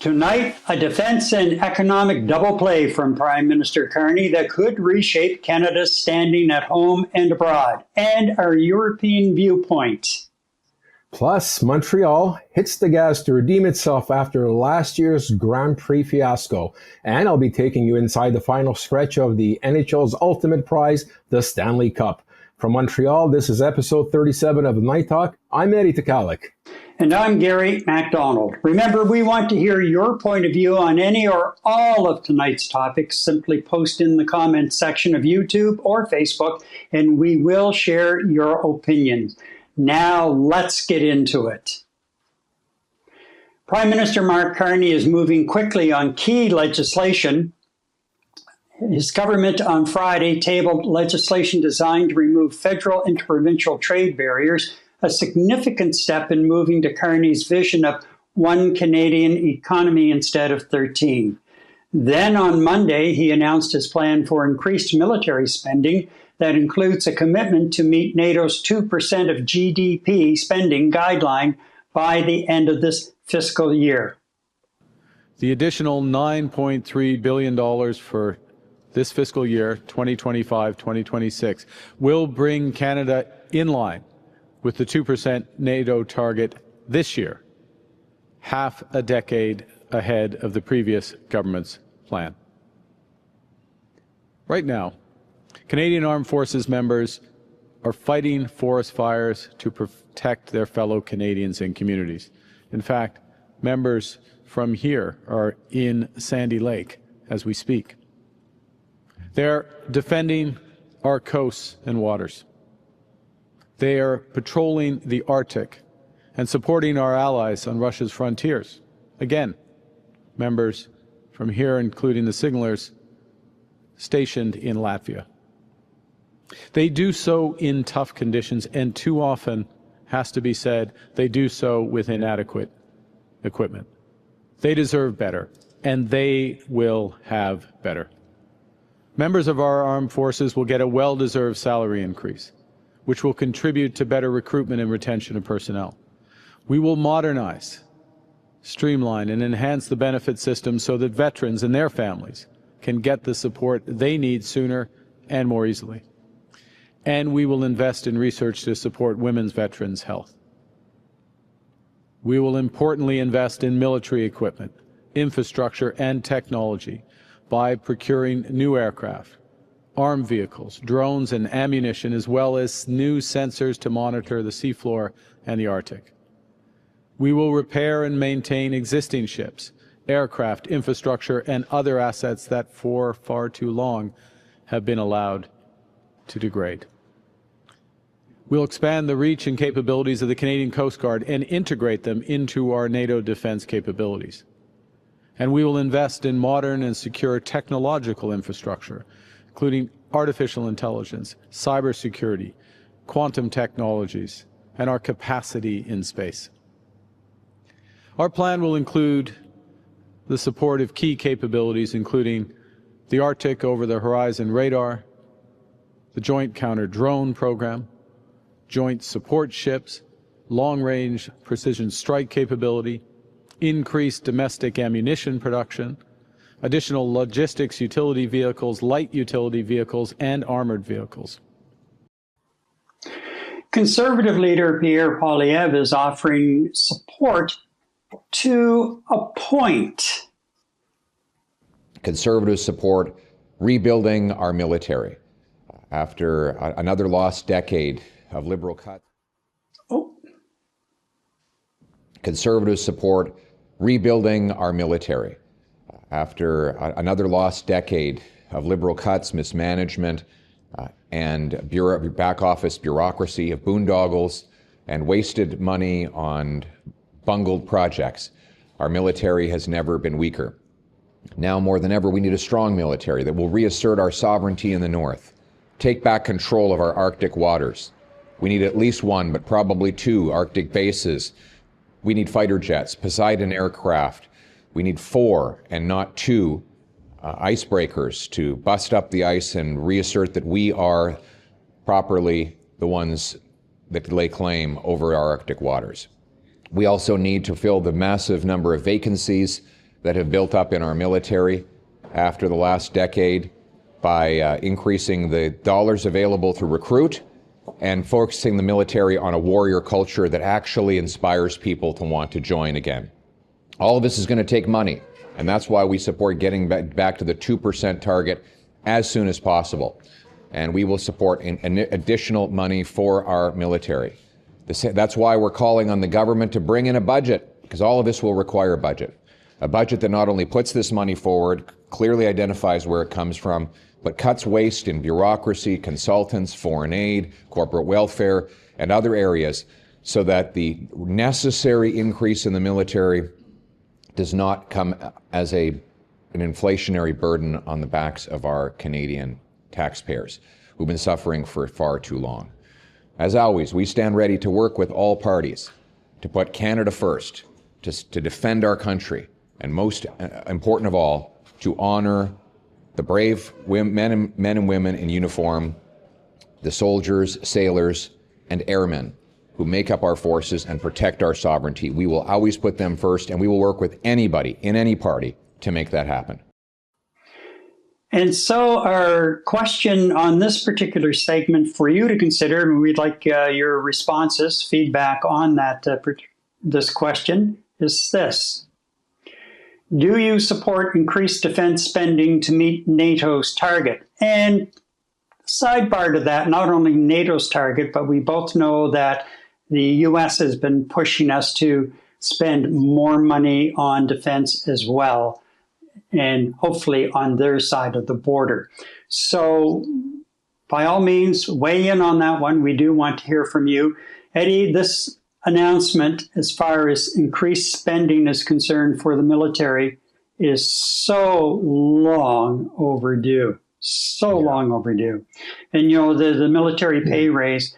Tonight, a defense and economic double play from Prime Minister Carney that could reshape Canada's standing at home and abroad, and our European viewpoint. Plus, Montreal hits the gas to redeem itself after last year's Grand Prix fiasco. And I'll be taking you inside the final stretch of the NHL's ultimate prize, the Stanley Cup. From Montreal, this is episode 37 of Night Talk. I'm Eddie Tekalik. And I'm Gary MacDonald. Remember, we want to hear your point of view on any or all of tonight's topics. Simply post in the comments section of YouTube or Facebook, and we will share your opinions. Now, let's get into it. Prime Minister Mark Carney is moving quickly on key legislation. His government on Friday tabled legislation designed to remove federal and provincial trade barriers, a significant step in moving to Carney's vision of one Canadian economy instead of 13. Then on Monday, he announced his plan for increased military spending that includes a commitment to meet NATO's 2% of GDP spending guideline by the end of this fiscal year. The additional $9.3 billion for this fiscal year, 2025-2026, will bring Canada in line with the 2% NATO target this year, half a decade ahead of the previous government's plan. Right now, Canadian Armed Forces members are fighting forest fires to protect their fellow Canadians and communities. In fact, members from here are in Sandy Lake as we speak. They're defending our coasts and waters. They are patrolling the Arctic and supporting our allies on Russia's frontiers. Again, members from here, including the signalers stationed in Latvia. They do so in tough conditions, and too often, has to be said, they do so with inadequate equipment. They deserve better, and they will have better. Members of our armed forces will get a well-deserved salary increase, which will contribute to better recruitment and retention of personnel. We will modernize, streamline, and enhance the benefit system so that veterans and their families can get the support they need sooner and more easily. And we will invest in research to support women's veterans' health. We will importantly invest in military equipment, infrastructure, and technology by procuring new aircraft, armed vehicles, drones, and ammunition, as well as new sensors to monitor the seafloor and the Arctic. We will repair and maintain existing ships, aircraft, infrastructure, and other assets that for far too long have been allowed to degrade. We'll expand the reach and capabilities of the Canadian Coast Guard and integrate them into our NATO defense capabilities. And we will invest in modern and secure technological infrastructure, including artificial intelligence, cybersecurity, quantum technologies, and our capacity in space. Our plan will include the support of key capabilities, including the Arctic over-the-horizon radar, the Joint Counter-Drone Program, joint support ships, long-range precision strike capability, increased domestic ammunition production, additional logistics utility vehicles, light utility vehicles, and armored vehicles. Conservative leader Pierre Poilievre is offering support to a point. Conservatives support rebuilding our military after another lost decade of liberal cuts. Conservatives support rebuilding our military after another lost decade of liberal cuts, mismanagement, and back office bureaucracy, of boondoggles, and wasted money on bungled projects. Our military has never been weaker. Now more than ever, we need a strong military that will reassert our sovereignty in the north, take back control of our Arctic waters. We need at least one, but probably two Arctic bases. We need fighter jets, Poseidon aircraft. We need 4 and not 2 icebreakers to bust up the ice and reassert that we are properly the ones that lay claim over our Arctic waters. We also need to fill the massive number of vacancies that have built up in our military after the last decade by increasing the dollars available to recruit and focusing the military on a warrior culture that actually inspires people to want to join again. All of this is going to take money, and that's why we support getting back to the 2% target as soon as possible. And we will support additional money for our military. That's why we're calling on the government to bring in a budget, because all of this will require a budget. A budget that not only puts this money forward, clearly identifies where it comes from, but cuts waste in bureaucracy, consultants, foreign aid, corporate welfare, and other areas so that the necessary increase in the military does not come as an inflationary burden on the backs of our Canadian taxpayers who've been suffering for far too long. As always, we stand ready to work with all parties to put Canada first, to defend our country, and most important of all, to honor the brave men and women in uniform, the soldiers, sailors, and airmen who make up our forces and protect our sovereignty. We will always put them first, and we will work with anybody in any party to make that happen. And so our question on this particular segment for you to consider, and we'd like your responses, feedback on that this question, is this. Do you support increased defense spending to meet NATO's target? And sidebar to that, not only NATO's target, but we both know that the U.S. has been pushing us to spend more money on defense as well, and hopefully on their side of the border. So by all means, weigh in on that one. We do want to hear from you. Eddie, this announcement as far as increased spending is concerned for the military is so long overdue. Long overdue. And, you know, the military pay raise,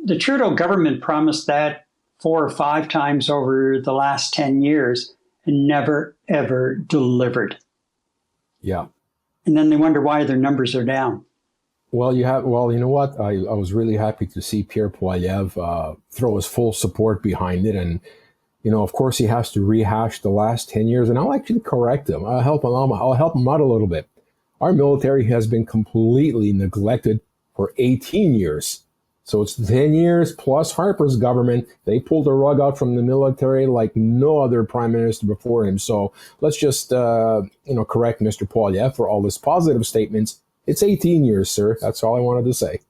the Trudeau government promised that 4 or 5 times over the last 10 years and never, ever delivered. Yeah. And then they wonder why their numbers are down. Well, you know what? I was really happy to see Pierre Poilievre throw his full support behind it. And, you know, of course, he has to rehash the last 10 years. And I'll actually correct him. I'll help him out a little bit. Our military has been completely neglected for 18 years. So it's 10 years plus Harper's government. They pulled the rug out from the military like no other prime minister before him. So let's just, correct Mr. Poilievre for all his positive statements. It's 18 years, sir. That's all I wanted to say.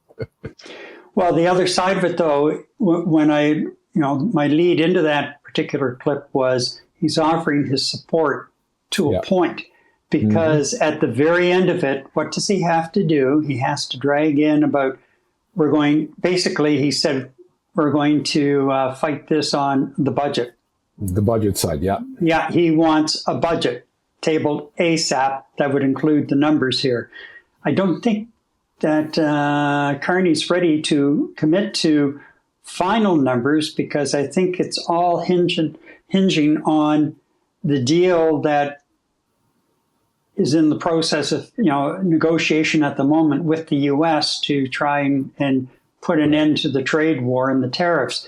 Well, the other side of it, though, when my lead into that particular clip was he's offering his support to a point. Because at the very end of it, what does he have to do? He has to drag in about, he said, we're going to fight this on the budget. The budget side, yeah. Yeah, he wants a budget tabled ASAP that would include the numbers here. I don't think that Carney's ready to commit to final numbers because I think it's all hinging on the deal that is in the process of negotiation at the moment with the U.S. to try and put an end to the trade war and the tariffs.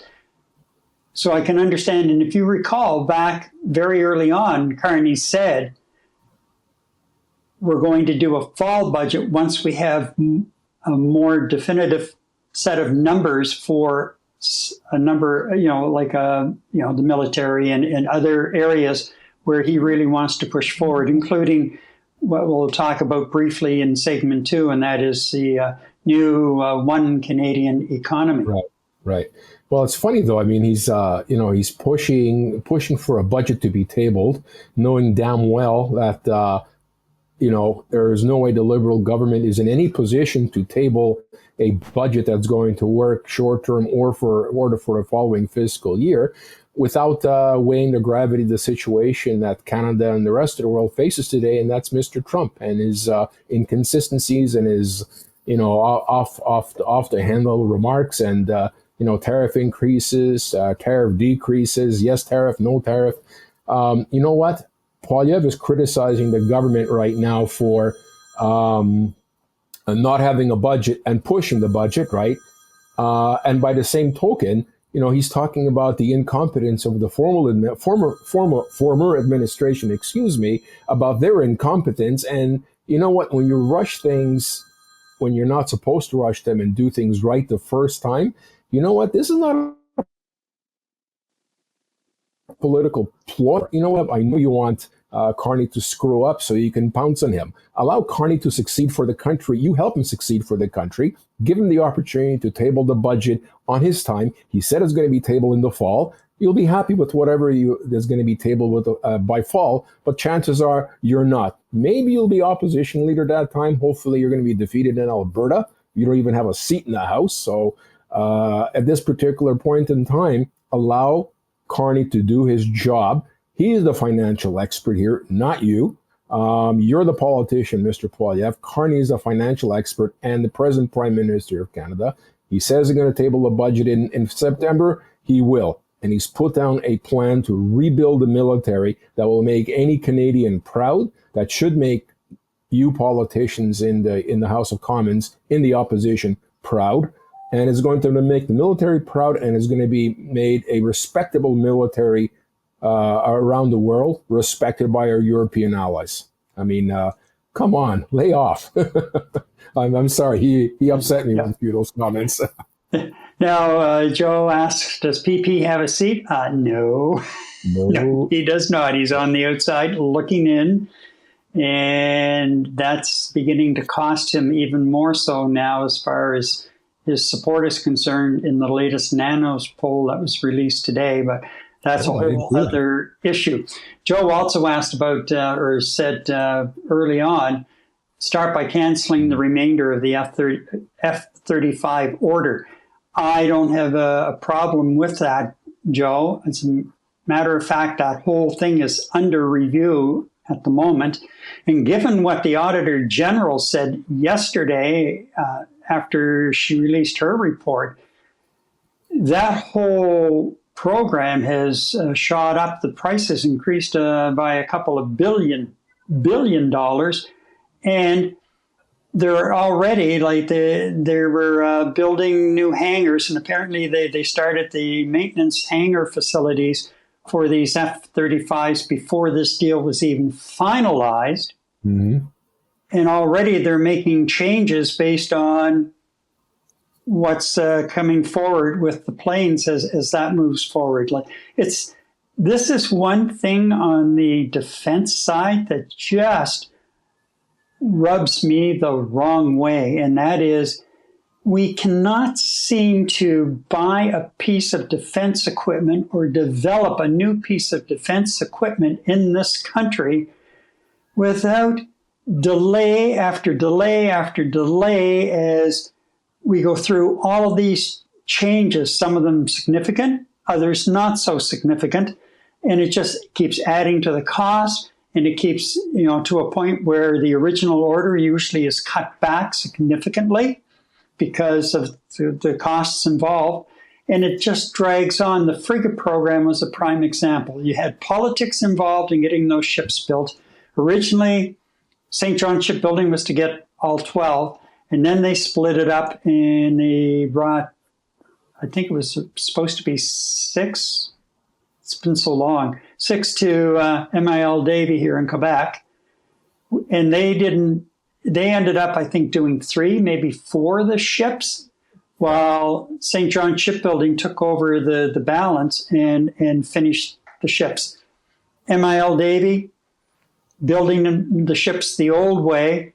So I can understand, and if you recall back very early on, Carney said, we're going to do a fall budget once we have a more definitive set of numbers for a number, the military and other areas where he really wants to push forward, including what we'll talk about briefly in segment 2, and that is the new one Canadian economy. Right. Well, it's funny though. I mean, he's pushing for a budget to be tabled, knowing damn well that there is no way the Liberal government is in any position to table a budget that's going to work short term or for the following fiscal year, without weighing the gravity of the situation that Canada and the rest of the world faces today, and that's Mr. Trump and his inconsistencies and his off the handle remarks and tariff increases, tariff decreases, yes tariff, no tariff. You know what? Poilievre is criticizing the government right now for not having a budget and pushing the budget, right? And by the same token, he's talking about the incompetence of the former administration, about their incompetence. And you know what? When you rush things, when you're not supposed to rush them and do things right the first time, you know what? This is not a political ploy. You know what? I know you want Carney to screw up so you can pounce on him. Allow Carney to succeed for the country. You help him succeed for the country. Give him the opportunity to table the budget on his time. He said it's going to be tabled in the fall. You'll be happy with whatever there's going to be tabled with by fall, but chances are you're not. Maybe you'll be opposition leader that time. Hopefully you're going to be defeated in Alberta. You don't even have a seat in the House. So at this particular point in time, allow Carney to do his job. He is the financial expert here, not you. You're the politician, Mr. Poilievre. Carney is a financial expert and the present Prime Minister of Canada. He says he's going to table a budget in September. He will. And he's put down a plan to rebuild the military that will make any Canadian proud, that should make you politicians in the House of Commons, in the opposition, proud. And it's going to make the military proud, and it's going to be made a respectable military around the world, respected by our European allies. I mean, come on, lay off. I'm sorry, he upset me with a few of those comments. Now, Joe asks, does PP have a seat? No. No, he does not. He's on the outside looking in, and that's beginning to cost him even more so now as far as his support is concerned in the latest Nanos poll that was released today. But that's a whole other issue. Joe also asked about, or said early on, start by canceling the remainder of the F-35 order. I don't have a problem with that, Joe. As a matter of fact, that whole thing is under review at the moment. And given what the Auditor General said yesterday after she released her report, that whole program has shot up. The price has increased by a couple of billion dollars. And they're already, they were building new hangars, and apparently they started the maintenance hangar facilities for these F-35s before this deal was even finalized. Mm-hmm. And already they're making changes based on what's coming forward with the planes as that moves forward. This is one thing on the defense side that just rubs me the wrong way, and that is we cannot seem to buy a piece of defense equipment or develop a new piece of defense equipment in this country without delay after delay after delay as we go through all of these changes, some of them significant, others not so significant, and it just keeps adding to the cost. And it keeps, to a point where the original order usually is cut back significantly because of the costs involved. And it just drags on. The frigate program was a prime example. You had politics involved in getting those ships built. Originally, St. John Shipbuilding was to get all 12. And then they split it up and they brought, I think it was supposed to be 6. It's been so long. 6 to MIL Davy here in Quebec. And they ended up, I think, doing 3, maybe 4 of the ships, while St. John Shipbuilding took over the balance and finished the ships. MIL Davy, building the ships the old way.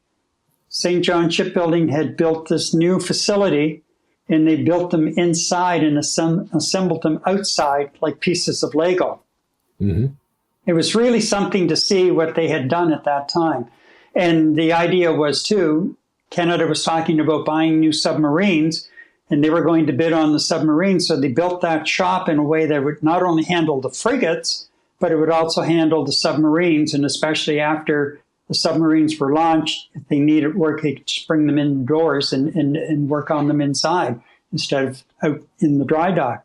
St. John Shipbuilding had built this new facility, and they built them inside and assembled them outside like pieces of Lego. Mm-hmm. It was really something to see what they had done at that time. And the idea was, too, Canada was talking about buying new submarines, and they were going to bid on the submarines. So they built that shop in a way that would not only handle the frigates, but it would also handle the submarines. And especially after the submarines were launched, if they needed work, they could just bring them indoors and work on them inside instead of out in the dry dock.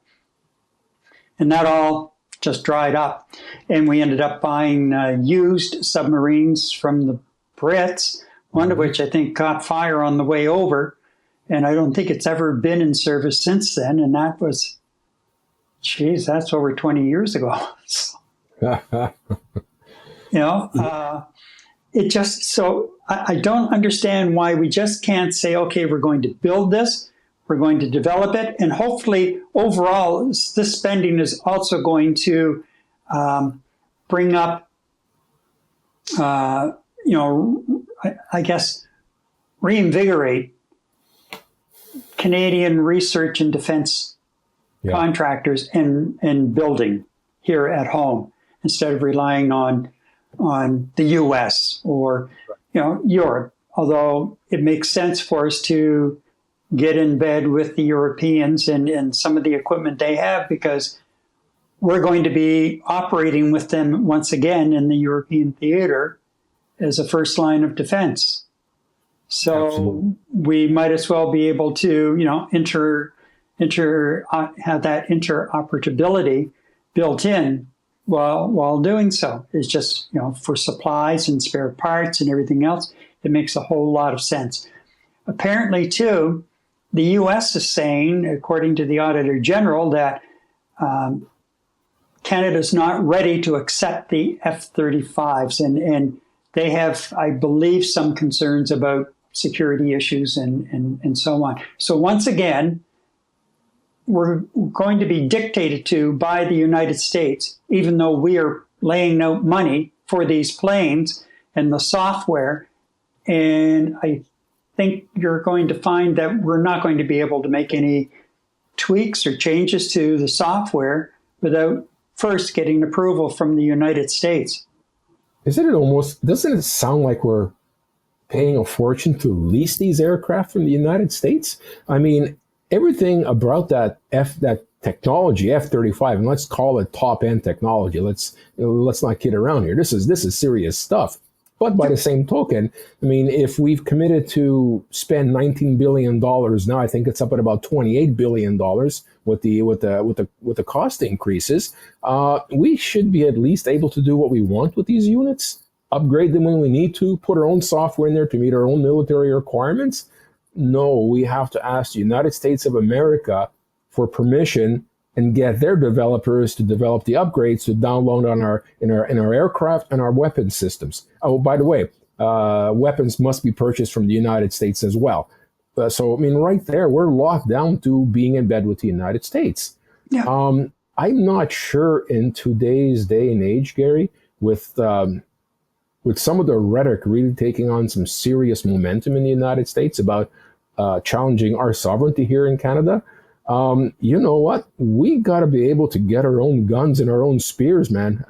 And that all just dried up. And we ended up buying used submarines from the Brits, one of which I think caught fire on the way over. And I don't think it's ever been in service since then. And that was Geez, that's over 20 years ago. So, it just, so I don't understand why we just can't say, okay, we're going to build this, we're going to develop it, and hopefully overall this spending is also going to bring up, I guess, reinvigorate Canadian research and defense contractors and building here at home instead of relying on the U.S. or Europe. Although it makes sense for us to get in bed with the Europeans and some of the equipment they have, because we're going to be operating with them once again in the European theater as a first line of defense. So absolutely, we might as well be able to, have that interoperability built in while doing so. It's just, for supplies and spare parts and everything else, it makes a whole lot of sense. Apparently, too, the U.S. is saying, according to the Auditor General, that Canada's not ready to accept the F-35s, and they have, I believe, some concerns about security issues and so on. So once again, we're going to be dictated to by the United States, even though we are laying out money for these planes and the software. And I think you're going to find that we're not going to be able to make any tweaks or changes to the software without first getting approval from the United States. Doesn't it sound like we're paying a fortune to lease these aircraft from the United States? I mean, everything about that technology, F-35, and let's call it top-end technology. Let's not kid around here. This is serious stuff. But by the same token, I mean, if we've committed to spend $19 billion now, I think it's up at about $28 billion with the cost increases. We should be at least able to do what we want with these units, upgrade them when we need to, put our own software in there to meet our own military requirements. No, we have to ask the United States of America for permission and get their developers to develop the upgrades to download in our aircraft and our weapons systems. Oh, by the way, weapons must be purchased from the United States as well. So, I mean, right there, we're locked down to being in bed with the United States. Yeah. I'm not sure in today's day and age, Gary, with some of the rhetoric really taking on some serious momentum in the United States about challenging our sovereignty here in Canada. You know what? We got to be able to get our own guns and our own spears, man.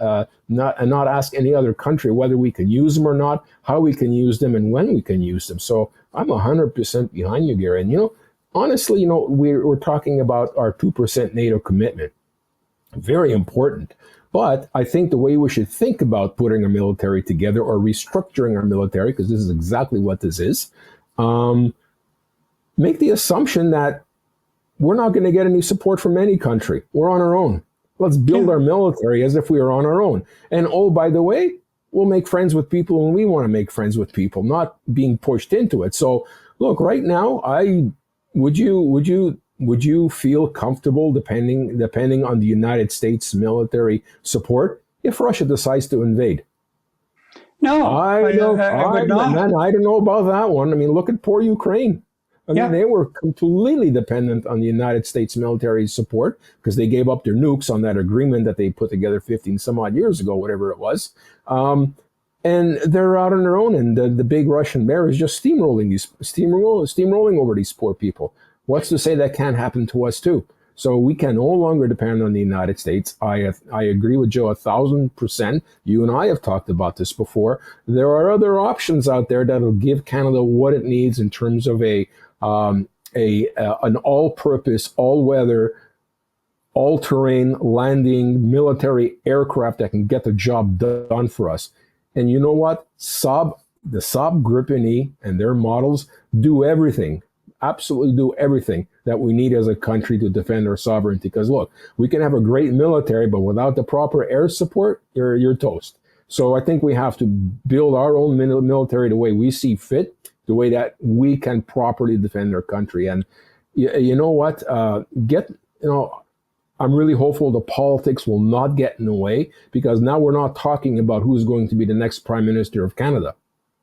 Not ask any other country whether we can use them or not, how we can use them, and when we can use them. So I'm 100% behind you, Gary. And honestly, we're talking about our 2% NATO commitment. Very important. But I think the way we should think about putting our military together or restructuring our military, because this is exactly what this is, make the assumption that we're not going to get any support from any country. We're on our own. Let's build our military as if we are on our own. And oh, by the way, we'll make friends with people when we want to make friends with people, not being pushed into it. So look, right now, would you feel comfortable, depending on the United States military support, if Russia decides to invade? No, I would not. Man, I don't know about that one. I mean, look at poor Ukraine. I mean, they were completely dependent on the United States military support because they gave up their nukes on that agreement that they put together 15 some odd years ago, whatever it was. And they're out on their own, and the big Russian bear is just steamrolling over these poor people. What's to say that can't happen to us too? So we can no longer depend on the United States. I agree with Joe 1,000%. You and I have talked about this before. There are other options out there that'll give Canada what it needs in terms of an all-purpose, all-weather, all-terrain landing military aircraft that can get the job done for us. And you know what? The Saab Gripen E and their models do everything. Absolutely do everything that we need as a country to defend our sovereignty. Because look, we can have a great military, but without the proper air support, you're toast. So I think we have to build our own military the way we see fit, the way that we can properly defend our country. And you know what? I'm really hopeful the politics will not get in the way, because now we're not talking about who's going to be the next Prime Minister of Canada.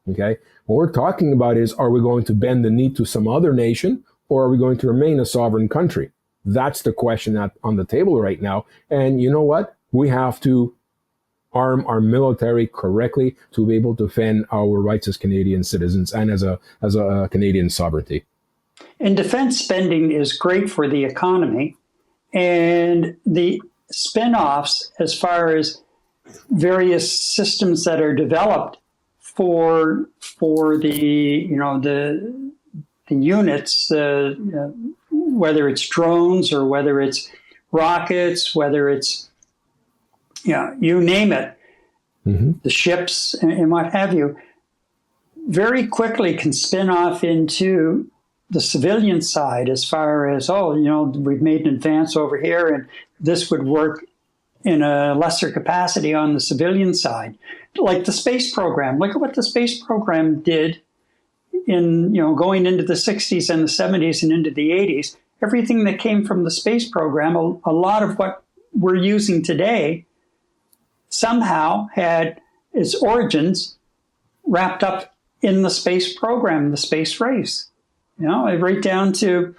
Okay? What we're talking about is, are we going to bend the knee to some other nation, or are we going to remain a sovereign country? That's the question on the table right now. And you know what? We have to arm our military correctly to be able to defend our rights as Canadian citizens and as a Canadian sovereignty. And defense spending is great for the economy, and the spin-offs as far as various systems that are developed for the units, whether it's drones or whether it's rockets, whether it's you name it, the ships and what have you, very quickly can spin off into the civilian side as far as, we've made an advance over here and this would work in a lesser capacity on the civilian side. Like the space program. Look at what the space program did in, going into the 60s and the 70s and into the 80s. Everything that came from the space program, a lot of what we're using today somehow had its origins wrapped up in the space program, the space race. Right down to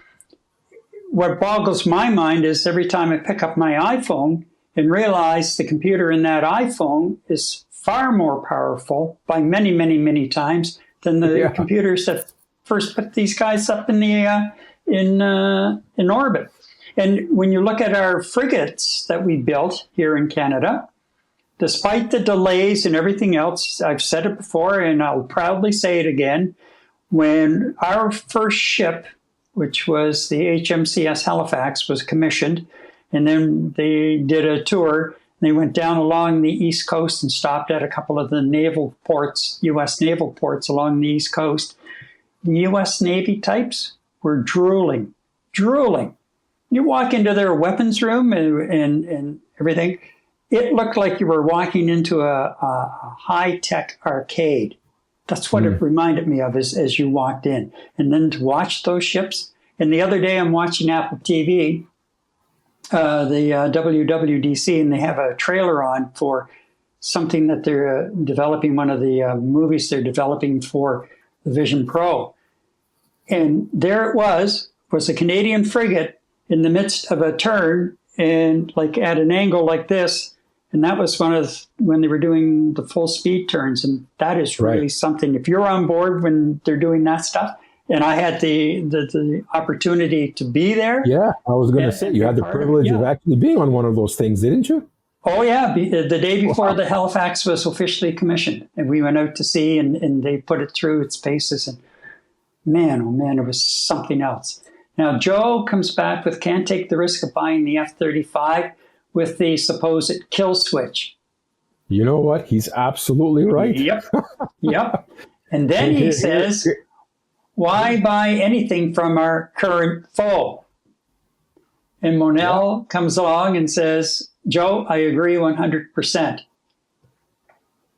what boggles my mind is every time I pick up my iPhone and realize the computer in that iPhone is far more powerful by many, many, many times than the computers that first put these guys up in the in orbit. And when you look at our frigates that we built here in Canada, despite the delays and everything else, I've said it before and I'll proudly say it again, when our first ship, which was the HMCS Halifax, was commissioned, and then they did a tour, they went down along the East Coast and stopped at a couple of the naval ports, U.S. naval ports along the East Coast. The U.S. Navy types were drooling. You walk into their weapons room and everything, it looked like you were walking into a high-tech arcade. That's what it reminded me of as you walked in. And then to watch those ships. And the other day I'm watching Apple TV, the WWDC, and they have a trailer on for something that they're developing, one of the movies they're developing for the Vision Pro. And there it was a Canadian frigate in the midst of a turn and like at an angle like this. And that was when they were doing the full speed turns. And that is really something. If you're on board when they're doing that stuff, and I had the opportunity to be there. Yeah, I was going to say, you had the privilege of actually being on one of those things, didn't you? Oh, yeah. The day before the Halifax was officially commissioned. And we went out to sea and they put it through its paces. And man, oh man, it was something else. Now, Joe comes back with can't take the risk of buying the F-35 with the supposed kill switch. You know what? He's absolutely right. Yep. And then he says, why buy anything from our current foe? And Monell comes along and says, Joe, I agree 100%.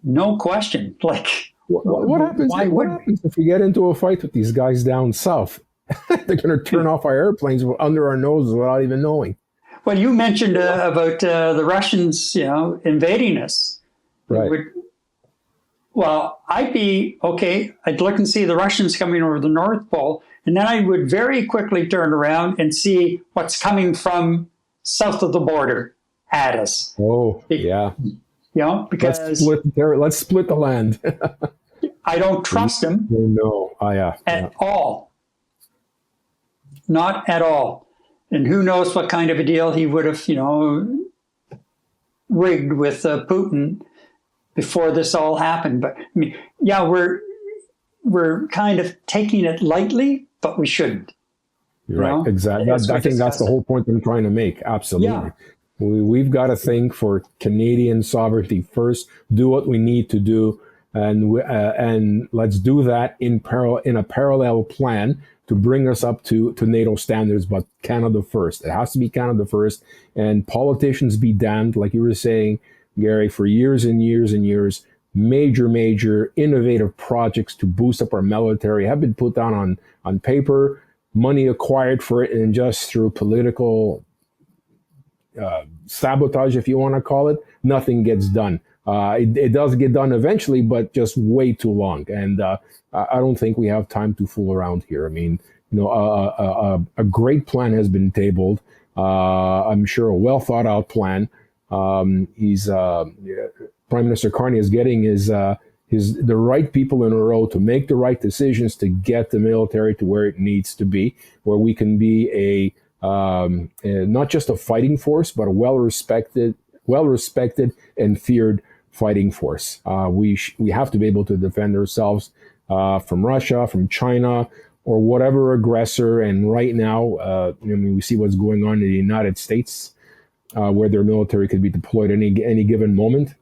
No question. Like, what happens if we get into a fight with these guys down south? They're going to turn off our airplanes under our noses without even knowing. Well, you mentioned about the Russians, invading us. Right. Well, I'd be okay. I'd look and see the Russians coming over the North Pole, and then I would very quickly turn around and see what's coming from south of the border at us. Oh, yeah. Because let's split the land. I don't trust them. No, at all. Not at all. And who knows what kind of a deal he would have, rigged with Putin before this all happened. But I mean, we're kind of taking it lightly, but we shouldn't. Right, exactly. I think that's the whole point I'm trying to make. Absolutely. Yeah. We've got to think for Canadian sovereignty first, do what we need to do, and let's do that in a parallel plan to bring us up to NATO standards, but Canada first. It has to be Canada first, and politicians be damned, like you were saying, Gary, for years and years and years, major innovative projects to boost up our military have been put down on paper, money acquired for it, and just through political sabotage, if you want to call it, nothing gets done. It does get done eventually, but just way too long. And I don't think we have time to fool around here. I mean, a great plan has been tabled. I'm sure a well thought out plan. Prime Minister Carney is getting the right people in a row to make the right decisions to get the military to where it needs to be, where we can be not just a fighting force, but a well respected and feared fighting force. We have to be able to defend ourselves from Russia, from China, or whatever aggressor. And right now, we see what's going on in the United States, where their military could be deployed any given moment.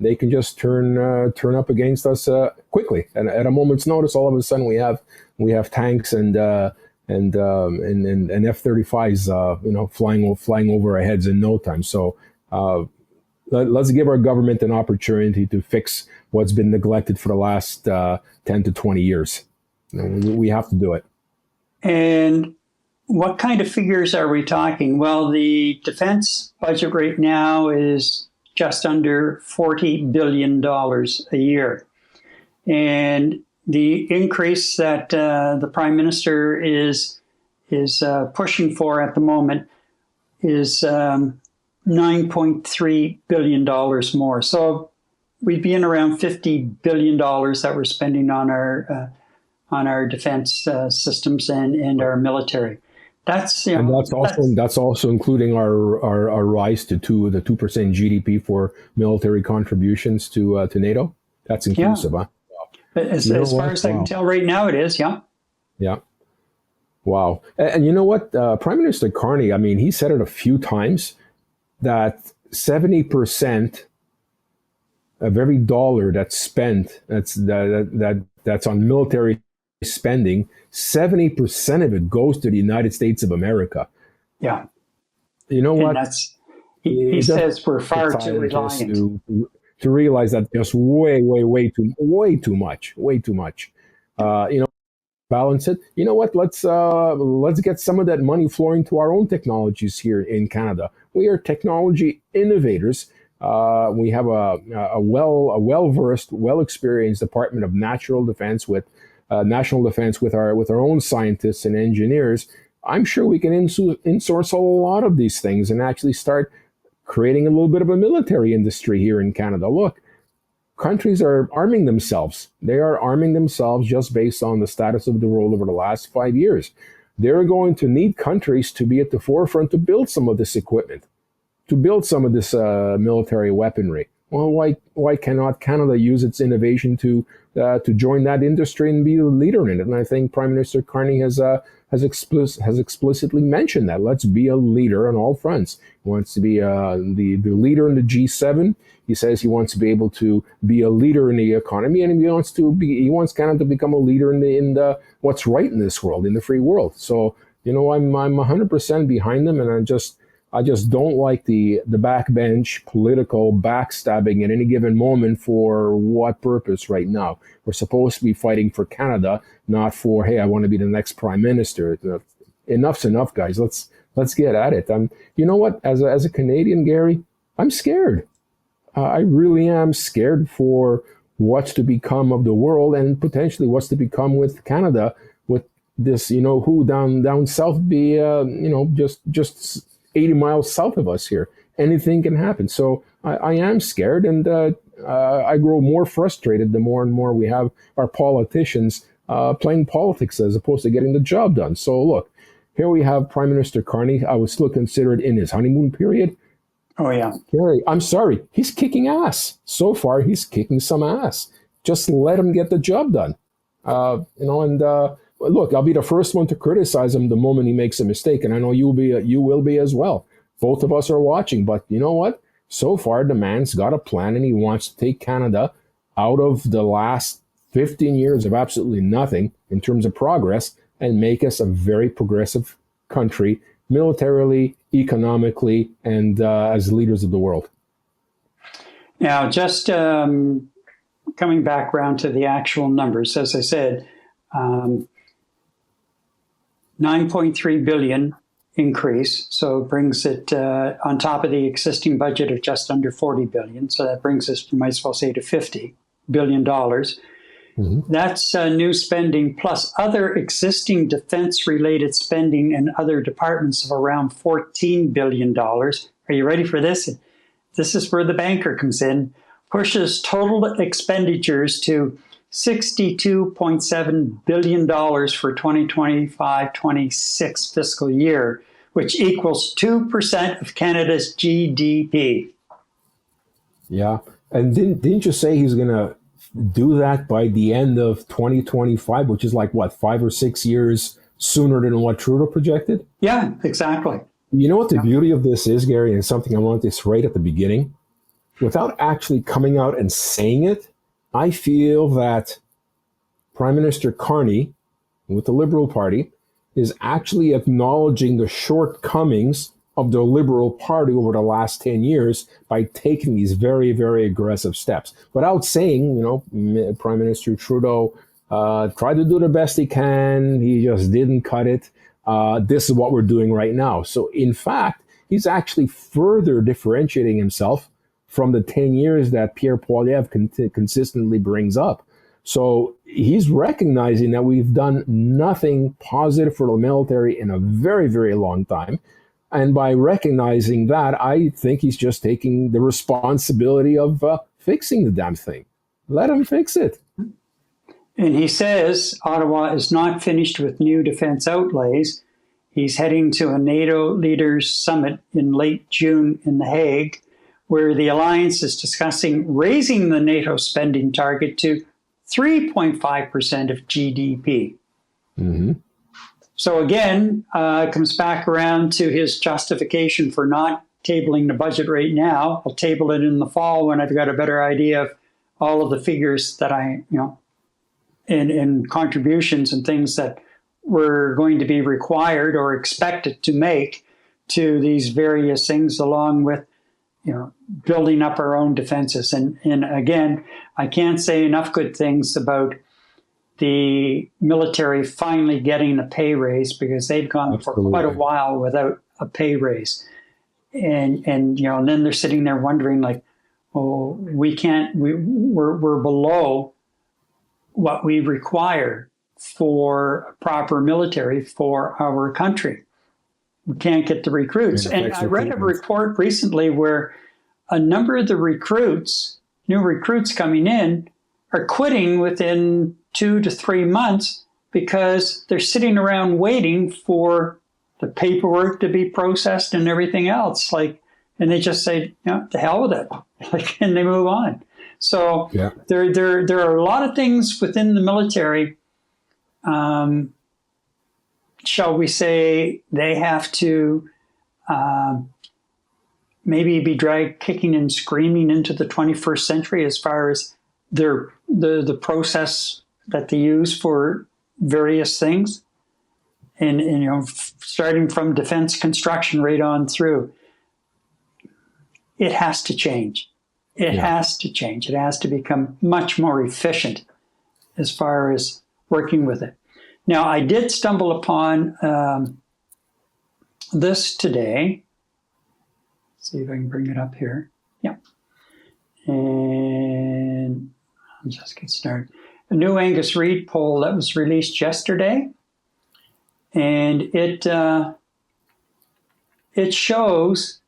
They can just turn up against us quickly, and at a moment's notice, all of a sudden we have tanks and F-35s, flying over our heads in no time. So let's give our government an opportunity to fix what's been neglected for the last 10 to 20 years. We have to do it. And what kind of figures are we talking? Well, the defense budget right now is just under $40 billion a year. And the increase that the Prime Minister is pushing for at the moment is $9.3 billion more. So we'd be in around $50 billion that we're spending on our defense systems and our military. That's also including our rise to the 2% GDP for military contributions to NATO. That's inclusive, huh? As far as I can tell right now, it is, yeah. Yeah. Wow. And you know what? Prime Minister Carney, I mean, he said it a few times that 70% of every dollar that's spent, that's on military spending, 70% of it goes to the United States of America. Yeah. You know what? He says we're far too reliant. To realize that just way too much. Balance it. You know what? Let's get some of that money flowing to our own technologies here in Canada. We are technology innovators. We have a well-versed, well-experienced Department of National Defense with our own scientists and engineers. I'm sure we can insource a lot of these things and actually start creating a little bit of a military industry here in Canada. Look, countries are arming themselves. They are arming themselves just based on the status of the world over the last 5 years. They're going to need countries to be at the forefront to build some of this equipment, to build some of this military weaponry. Well, why cannot Canada use its innovation to join that industry and be the leader in it? And I think Prime Minister Carney has explicitly mentioned that. Let's be a leader on all fronts. He wants to be the leader in the G7. He says he wants to be able to be a leader in the economy, and he wants Canada to become a leader in the what's right in this world, in the free world. So I'm 100% behind them, and I just don't like the backbench political backstabbing at any given moment. For what purpose right now? We're supposed to be fighting for Canada, not for, hey, I want to be the next prime minister. Enough's enough, guys. Let's get at it. You know what? As a Canadian, Gary, I'm scared. I really am scared for what's to become of the world and potentially what's to become with Canada, with this, who down south be, just 80 miles south of us here. Anything can happen. So I am scared, and I grow more frustrated the more and more we have our politicians playing politics as opposed to getting the job done. So look, here we have Prime Minister Carney. I would still consider it in his honeymoon period. Oh, yeah. Gary, I'm sorry. He's kicking ass. So far, he's kicking some ass. Just let him get the job done. Look, I'll be the first one to criticize him the moment he makes a mistake, and I know you will be as well. Both of us are watching, but you know what? So far, the man's got a plan, and he wants to take Canada out of the last 15 years of absolutely nothing in terms of progress and make us a very progressive country, militarily, economically, and as leaders of the world. Now, just coming back around to the actual numbers, as I said, $9.3 billion increase. So it brings it on top of the existing budget of just under $40 billion. So that brings us, you might as well say, to $50 billion. That's new spending plus other existing defense-related spending in other departments of around $14 billion. Are you ready for this? This is where the banker comes in. Pushes total expenditures to $62.7 billion for 2025-26 fiscal year, which equals 2% of Canada's GDP. Yeah. And didn't you say he's going to do that by the end of 2025, which is like, what, 5 or 6 years sooner than what Trudeau projected? Yeah, exactly. You know what the beauty of this is, Gary, and something I wanted to say right at the beginning? Without actually coming out and saying it, I feel that Prime Minister Carney, with the Liberal Party, is actually acknowledging the shortcomings of the Liberal Party over the last 10 years by taking these very, very aggressive steps. Without saying, Prime Minister Trudeau tried to do the best he can, he just didn't cut it. This is what we're doing right now. So in fact, he's actually further differentiating himself from the 10 years that Pierre Poilievre consistently brings up. So he's recognizing that we've done nothing positive for the military in a very, very long time. And by recognizing that, I think he's just taking the responsibility of fixing the damn thing. Let him fix it. And he says Ottawa is not finished with new defense outlays. He's heading to a NATO leaders summit in late June in The Hague, where the alliance is discussing raising the NATO spending target to 3.5% of GDP. So again, it comes back around to his justification for not tabling the budget right now. I'll table it in the fall when I've got a better idea of all of the figures that and contributions and things that were going to be required or expected to make to these various things, along with building up our own defenses. And again, I can't say enough good things about the military finally getting a pay raise, because they've gone for quite a while without a pay raise. And then they're sitting there wondering, like, oh, we're below what we require for a proper military for our country. We can't get the recruits. And I read a report recently where a number of the new recruits coming in, are quitting within 2 to 3 months because they're sitting around waiting for the paperwork to be processed and everything else. And they just say, to hell with it, and they move on. So there are a lot of things within the military. Shall we say, they have to maybe be dragged kicking and screaming into the 21st century as far as the process that they use for various things, and starting from defense construction right on through. It has to change. It has to change. It has to become much more efficient as far as working with it. Now, I did stumble upon this today. Let's see if I can bring it up here. Yeah. And I'll just get started. A new Angus Reid poll that was released yesterday. And it shows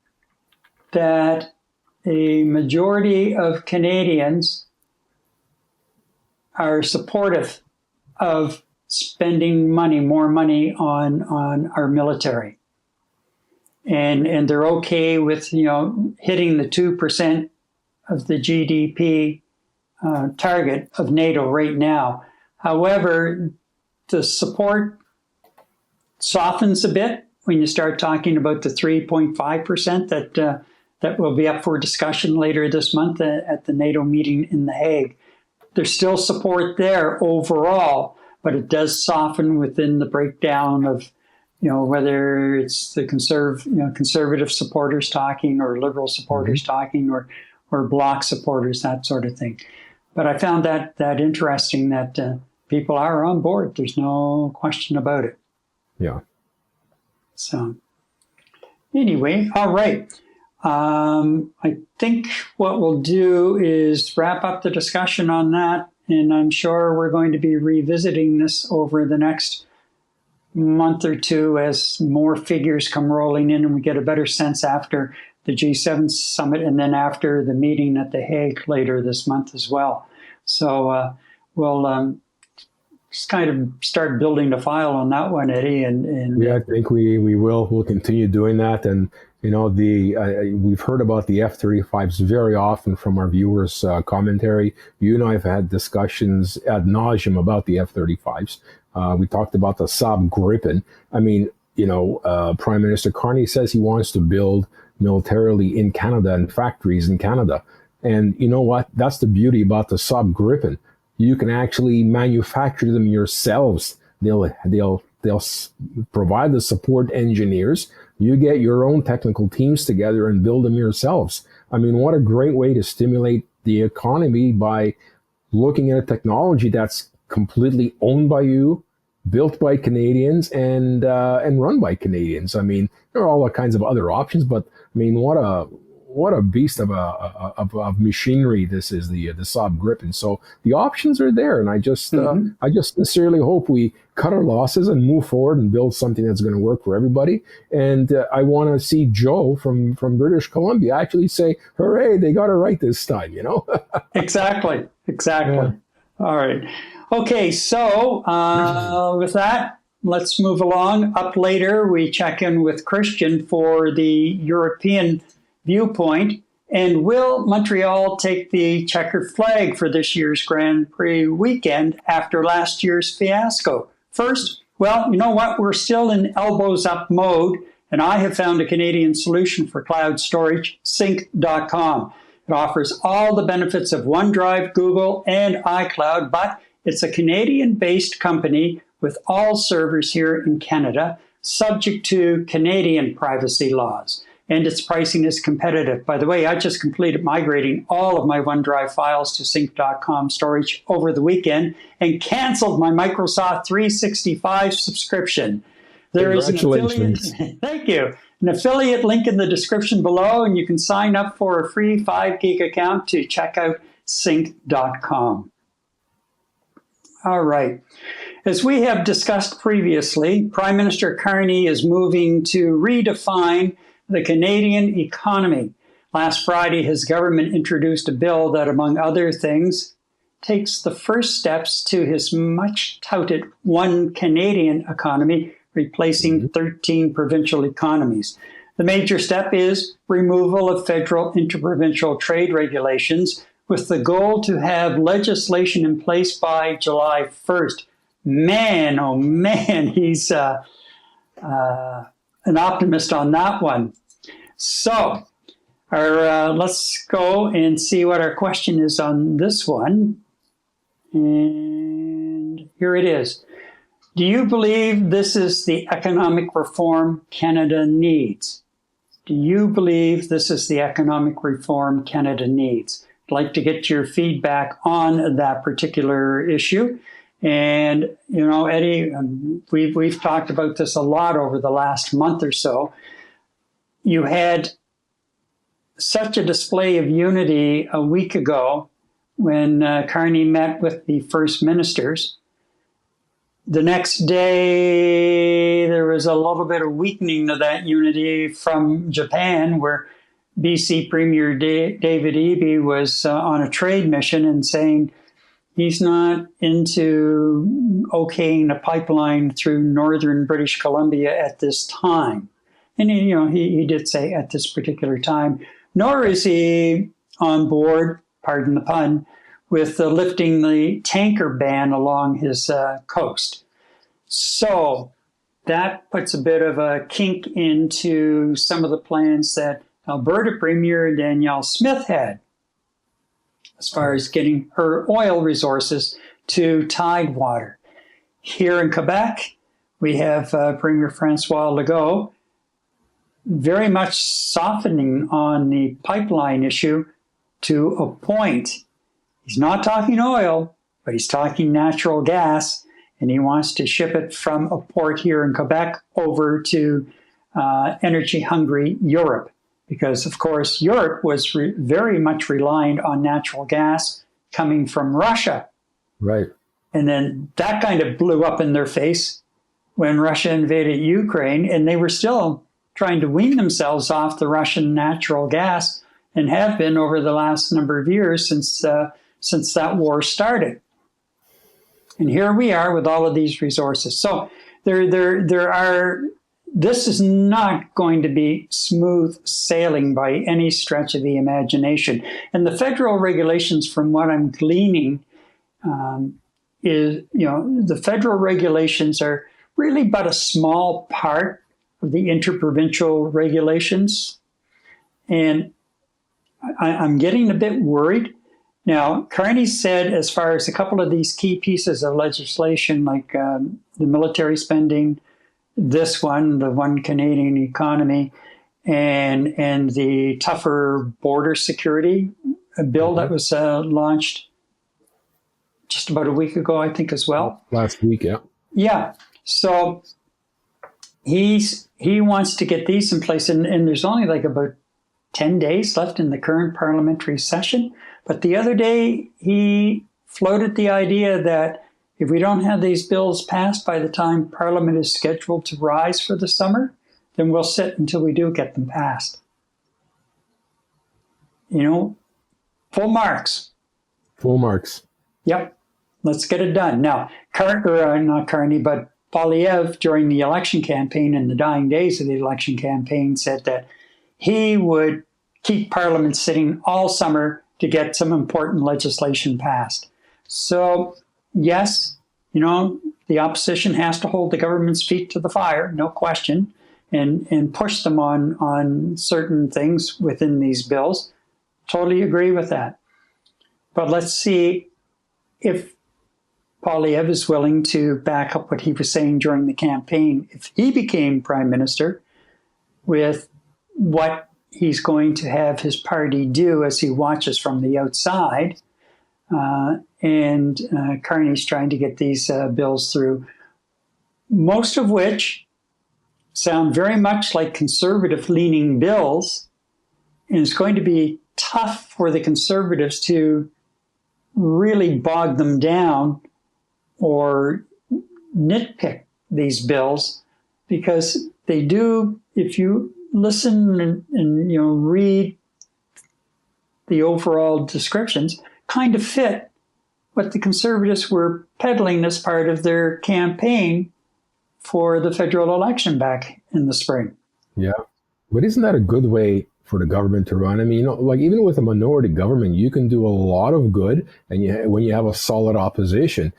that a majority of Canadians are supportive of spending more money on our military. And they're okay with, hitting the 2% of the GDP target of NATO right now. However, the support softens a bit when you start talking about the 3.5% that will be up for discussion later this month at the NATO meeting in The Hague. There's still support there overall, but it does soften within the breakdown of, whether it's the conservative supporters talking, or liberal supporters talking, or bloc supporters, that sort of thing. But I found that interesting that people are on board. There's no question about it. Yeah. So Anyway, all right. I think what we'll do is wrap up the discussion on that, and I'm sure we're going to be revisiting this over the next month or two as more figures come rolling in and we get a better sense after the G7 summit and then after the meeting at The Hague later this month as well. So we'll just kind of start building the file on that one, Eddie. And yeah, I think we will. We'll continue doing that. And, you know, we've heard about the F-35s very often from our viewers' commentary. You and I have had discussions ad nauseum about the F-35s. We talked about the Saab Gripen. I mean, you know, Prime Minister Carney says he wants to build militarily in Canada and factories in Canada. And you know what? That's the beauty about the Saab Gripen. You can actually manufacture them yourselves. They'll provide the support engineers. You get your own technical teams together and build them yourselves. I mean, what a great way to stimulate the economy by looking at a technology that's completely owned by you, built by Canadians, and run by Canadians. I mean, there are all kinds of other options, but I mean, what a beast of machinery this is, the Saab Gripen. So the options are there, and I just sincerely hope we cut our losses and move forward and build something that's going to work for everybody. And I want to see Joe from British Columbia actually say, "Hooray, they got it right this time!" You know? Exactly. Yeah. All right. Okay, so with that, let's move along. Up later, we check in with Christian for the European viewpoint. And will Montreal take the checkered flag for this year's Grand Prix weekend after last year's fiasco? First, well, you know what? We're still in elbows up mode, and I have found a Canadian solution for cloud storage, sync.com. It offers all the benefits of OneDrive, Google, and iCloud, but it's a Canadian-based company with all servers here in Canada, subject to Canadian privacy laws. And its pricing is competitive. By the way, I just completed migrating all of my OneDrive files to sync.com storage over the weekend and canceled my Microsoft 365 subscription. There is an affiliate. Thank you. An affiliate link in the description below, and you can sign up for a free 5 gig account to check out sync.com. All right. As we have discussed previously, Prime Minister Carney is moving to redefine the Canadian economy. Last Friday, his government introduced a bill that, among other things, takes the first steps to his much-touted one Canadian economy, replacing 13 provincial economies. The major step is removal of federal interprovincial trade regulations, with the goal to have legislation in place by July 1st. Man, oh man, he's an optimist on that one. So, let's go and see what our question is on this one. And here it is. Do you believe this is the economic reform Canada needs? Do you believe this is the economic reform Canada needs? I'd like to get your feedback on that particular issue. And, you know, Eddie, we've talked about this a lot over the last month or so. You had such a display of unity a week ago when Carney met with the first ministers. The next day, there was a little bit of weakening of that unity from Japan, where BC Premier David Eby was on a trade mission and saying he's not into okaying a pipeline through northern British Columbia at this time. And, you know, he did say at this particular time, nor is he on board, pardon the pun, with lifting the tanker ban along his coast. So that puts a bit of a kink into some of the plans that Alberta Premier Danielle Smith had as far as getting her oil resources to Tidewater. Here in Quebec, we have Premier Francois Legault very much softening on the pipeline issue to a point. He's not talking oil, but he's talking natural gas, and he wants to ship it from a port here in Quebec over to energy-hungry Europe. Because, of course, Europe was very much reliant on natural gas coming from Russia. Right. And then that kind of blew up in their face when Russia invaded Ukraine, and they were still trying to wean themselves off the Russian natural gas, and have been over the last number of years since that war started. And here we are with all of these resources. So this is not going to be smooth sailing by any stretch of the imagination. And the federal regulations, from what I'm gleaning, the federal regulations are really but a small part of the interprovincial regulations. And I'm getting a bit worried. Now, Carney said, as far as a couple of these key pieces of legislation, like the military spending, this one, the one Canadian economy, and the tougher border security bill that was launched just about a week ago, I think, as well. Last week, yeah. Yeah. So he wants to get these in place, and there's only like about 10 days left in the current parliamentary session. But the other day, he floated the idea that if we don't have these bills passed by the time Parliament is scheduled to rise for the summer, then we'll sit until we do get them passed. Full marks. Full marks. Yep. Let's get it done. Now, not Carney, but Poilievre, during the election campaign, in the dying days of the election campaign, said that he would keep Parliament sitting all summer to get some important legislation passed. So, yes, the opposition has to hold the government's feet to the fire, no question, and push them on certain things within these bills. Totally agree with that. But let's see if Poilievre is willing to back up what he was saying during the campaign, if he became prime minister, with what he's going to have his party do as he watches from the outside. And Carney's trying to get these bills through, most of which sound very much like conservative-leaning bills. And it's going to be tough for the Conservatives to really bog them down or nitpick these bills, because they do, if you listen and read the overall descriptions, kind of fit what the Conservatives were peddling as part of their campaign for the federal election back in the spring. Yeah. But isn't that a good way for the government to run? I mean, like even with a minority government, you can do a lot of good when you have a solid opposition.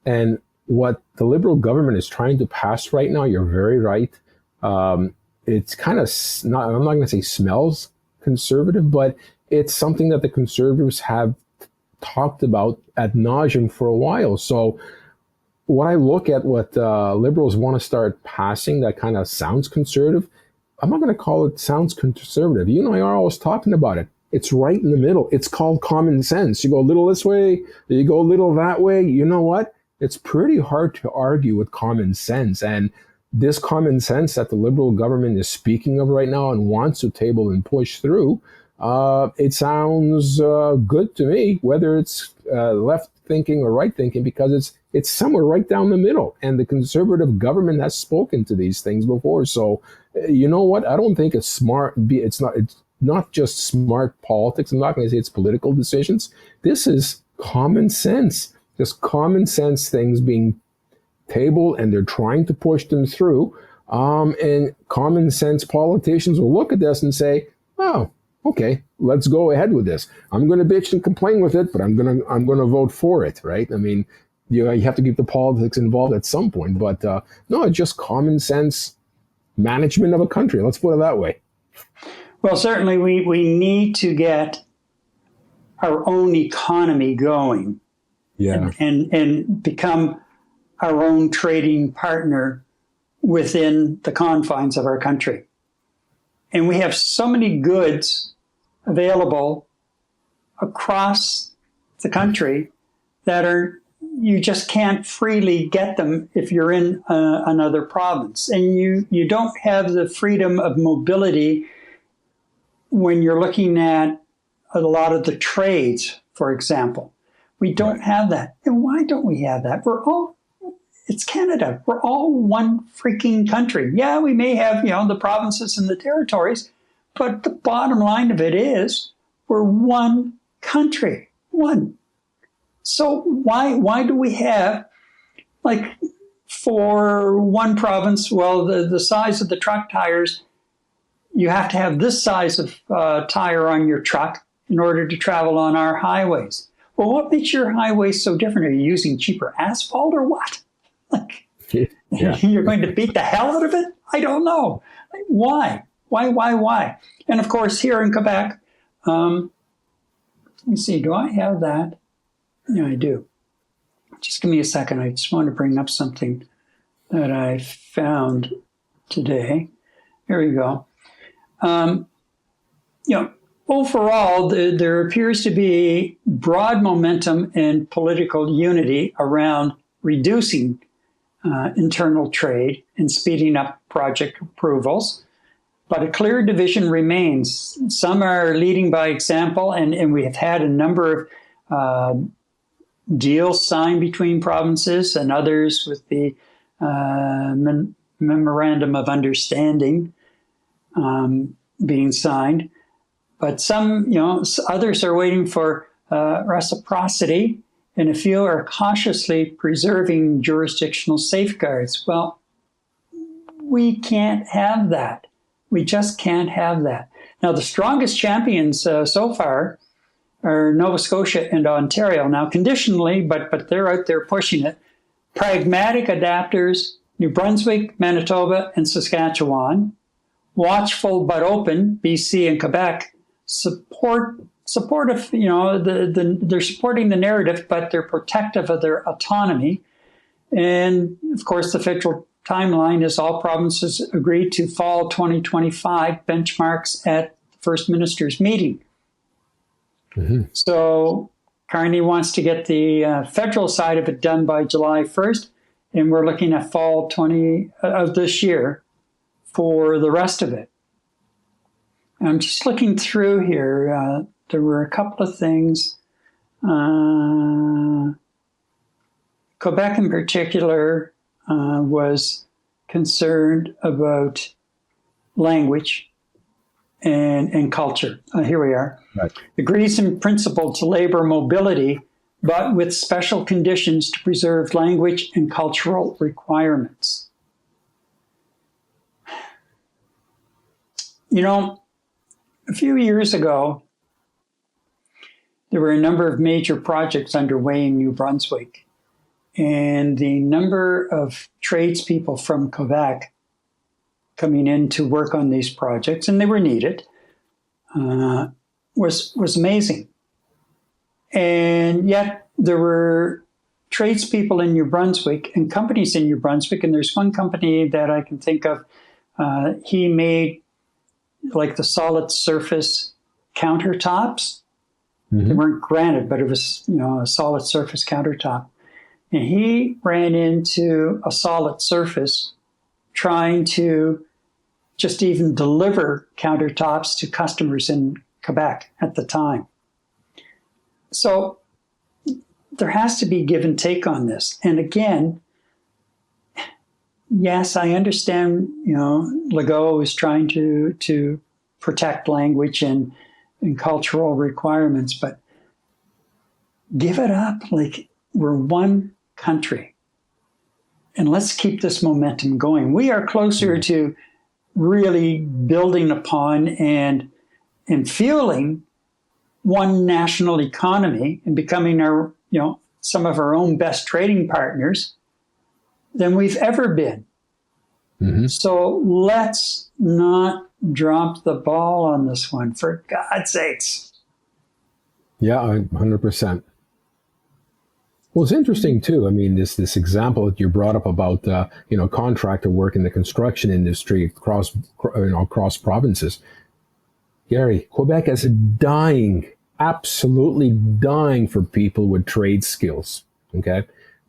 And what the Liberal government is trying to pass right now, you're very right. It's kind of I'm not going to say smells conservative, but it's something that the Conservatives have talked about ad nauseum for a while. So when I look at what Liberals want to start passing that kind of sounds conservative, I'm not going to call it sounds conservative. You and I are always talking about it. It's right in the middle. It's called common sense. You go a little this way, you go a little that way. You know what? It's pretty hard to argue with common sense. And this common sense that the Liberal government is speaking of right now and wants to table and push through, it sounds good to me, whether it's left thinking or right thinking, because it's somewhere right down the middle. And the Conservative government has spoken to these things before. So, you know what? I don't think it's smart. It's not just smart politics. I'm not going to say it's political decisions. This is common sense. Just common sense things being tabled, and they're trying to push them through. And common sense politicians will look at this and say, "Oh, okay, let's go ahead with this. I'm going to bitch and complain with it, but I'm going to vote for it." Right? I mean, you have to keep the politics involved at some point, but no, it's just common sense management of a country. Let's put it that way. Well, certainly we need to get our own economy going. Yeah. And become our own trading partner within the confines of our country. And we have so many goods available across the country that are you just can't freely get them if you're in another province. And you don't have the freedom of mobility when you're looking at a lot of the trades, for example. We don't have that. And why don't we have that? It's Canada. We're all one freaking country. Yeah, we may have, the provinces and the territories, but the bottom line of it is we're one country. One. So why do we have, like, for one province, well, the size of the truck tires, you have to have this size of tire on your truck in order to travel on our highways. Well, what makes your highways so different? Are you using cheaper asphalt or what? Like, you're going to beat the hell out of it? I don't know. Why? Why? And of course, here in Quebec, let me see, do I have that? Yeah, I do. Just give me a second. I just want to bring up something that I found today. Here we go. Overall, there appears to be broad momentum and political unity around reducing internal trade and speeding up project approvals. But a clear division remains. Some are leading by example, and we have had a number of deals signed between provinces and others with the Memorandum of Understanding being signed. But some, others are waiting for reciprocity, and a few are cautiously preserving jurisdictional safeguards. Well, we can't have that. We just can't have that. Now, the strongest champions so far are Nova Scotia and Ontario. Now, conditionally, but they're out there pushing it. Pragmatic adapters, New Brunswick, Manitoba, and Saskatchewan. Watchful but open, BC and Quebec. Supportive, they're supporting the narrative, but they're protective of their autonomy. And of course, the federal timeline is all provinces agreed to fall 2025 benchmarks at the First Minister's meeting. Mm-hmm. So Carney wants to get the federal side of it done by July 1st, and we're looking at fall 20 of this year for the rest of it. I'm just looking through here. There were a couple of things. Quebec in particular was concerned about language and culture. Here we are. Right. Agrees in principle to labor mobility, but with special conditions to preserve language and cultural requirements. A few years ago, there were a number of major projects underway in New Brunswick, and the number of tradespeople from Quebec coming in to work on these projects, and they were needed, was amazing. And yet there were tradespeople in New Brunswick and companies in New Brunswick, and there's one company that I can think of, he made like the solid surface countertops. Mm-hmm. They weren't granite, but it was, a solid surface countertop. And he ran into a solid surface trying to just even deliver countertops to customers in Quebec at the time. So there has to be give and take on this. And again, yes, I understand, Legault is trying to protect language and cultural requirements, but give it up. Like, we're one country. And let's keep this momentum going. We are closer to really building upon and fueling one national economy and becoming our, some of our own best trading partners than we've ever been. Mm-hmm. So let's not drop the ball on this one, for God's sakes. Yeah, 100%. Well, it's interesting too. I mean, this example that you brought up about contractor work in the construction industry across provinces. Gary, Quebec is absolutely dying for people with trade skills. Okay.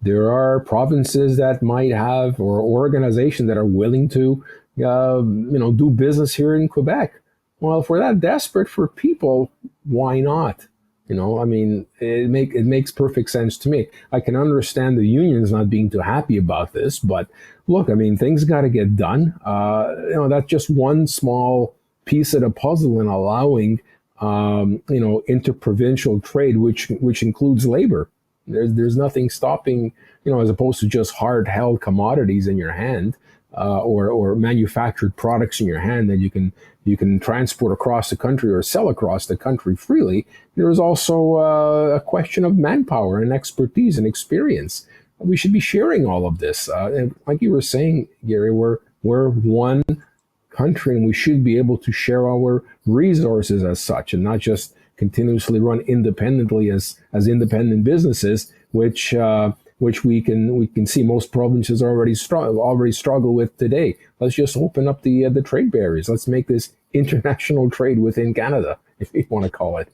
there are provinces that might have, or organizations that are willing to, do business here in Quebec. Well, if we're that desperate for people, why not? It makes perfect sense to me. I can understand the unions not being too happy about this, but look, things got to get done. That's just one small piece of the puzzle in allowing, interprovincial trade, which includes labor. There's nothing stopping, as opposed to just hard-held commodities in your hand, or manufactured products in your hand that you can transport across the country or sell across the country freely. There is also a question of manpower and expertise and experience. We should be sharing all of this. And like you were saying, Gary, we're one country, and we should be able to share our resources as such, and not just continuously run independently as independent businesses, which we can see most provinces already struggle with today. Let's just open up the trade barriers. Let's make this international trade within Canada, if you want to call it.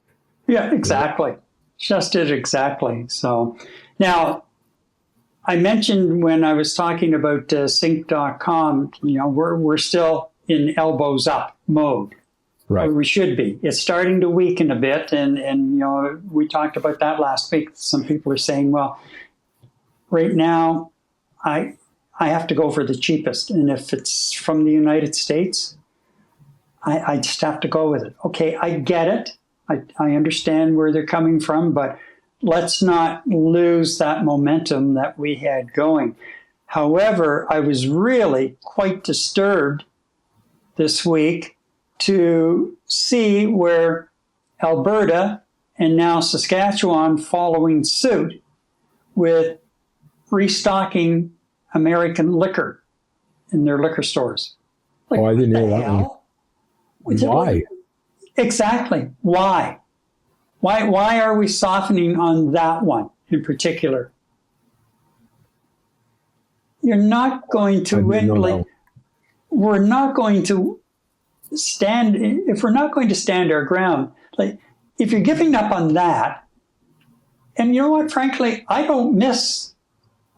Yeah, exactly. Just it exactly. So now, I mentioned when I was talking about sync.com, we're still in elbows up mode. Right. Or we should be. It's starting to weaken a bit, and we talked about that last week. Some people are saying, well, right now, I have to go for the cheapest, and if it's from the United States, I just have to go with it. Okay, I get it. I understand where they're coming from, but let's not lose that momentum that we had going. However, I was really quite disturbed this week to see where Alberta and now Saskatchewan following suit with restocking American liquor in their liquor stores. I didn't know that one. Why? Exactly. Why? Why are we softening on that one in particular? You're not going to win. We're not going to stand, if we're not going to stand our ground, like if you're giving up on that, and you know what, frankly, I don't miss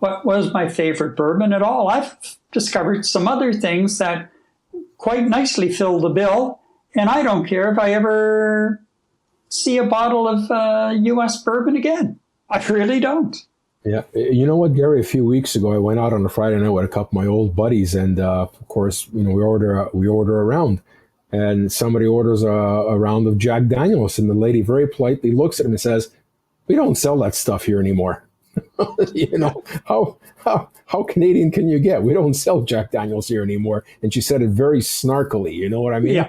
what was my favorite bourbon at all. I've discovered some other things that quite nicely fill the bill, and I don't care if I ever see a bottle of U.S. bourbon again. I really don't. Yeah. You know what, Gary, a few weeks ago, I went out on a Friday night with a couple of my old buddies, and of course, we order a round, and somebody orders a round of Jack Daniels, and the lady very politely looks at him and says, "We don't sell that stuff here anymore." How Canadian can you get? We don't sell Jack Daniels here anymore. And she said it very snarkily. You know what I mean? Yeah,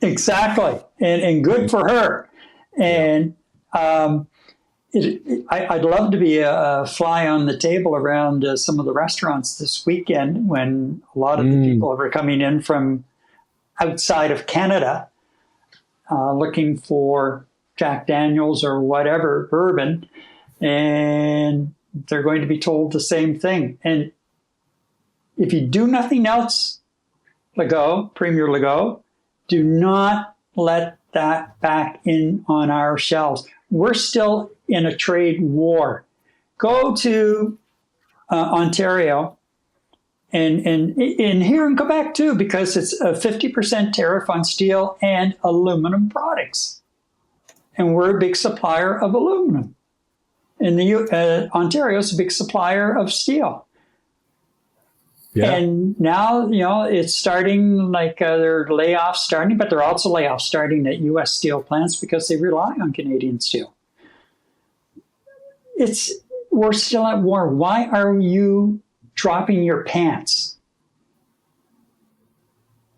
exactly. And good for her. And I'd love to be a fly on the table around some of the restaurants this weekend when a lot of the people are coming in from outside of Canada looking for Jack Daniels or whatever bourbon, and they're going to be told the same thing. And if you do nothing else, Premier Legault, do not let that back in on our shelves. We're still in a trade war. Go to Ontario and here in Quebec too, because it's a 50% tariff on steel and aluminum products. And we're a big supplier of aluminum. And Ontario is a big supplier of steel. Yeah. And now, it's starting, there are layoffs starting, but there are also layoffs starting at U.S. steel plants because they rely on Canadian steel. We're still at war. Why are you dropping your pants?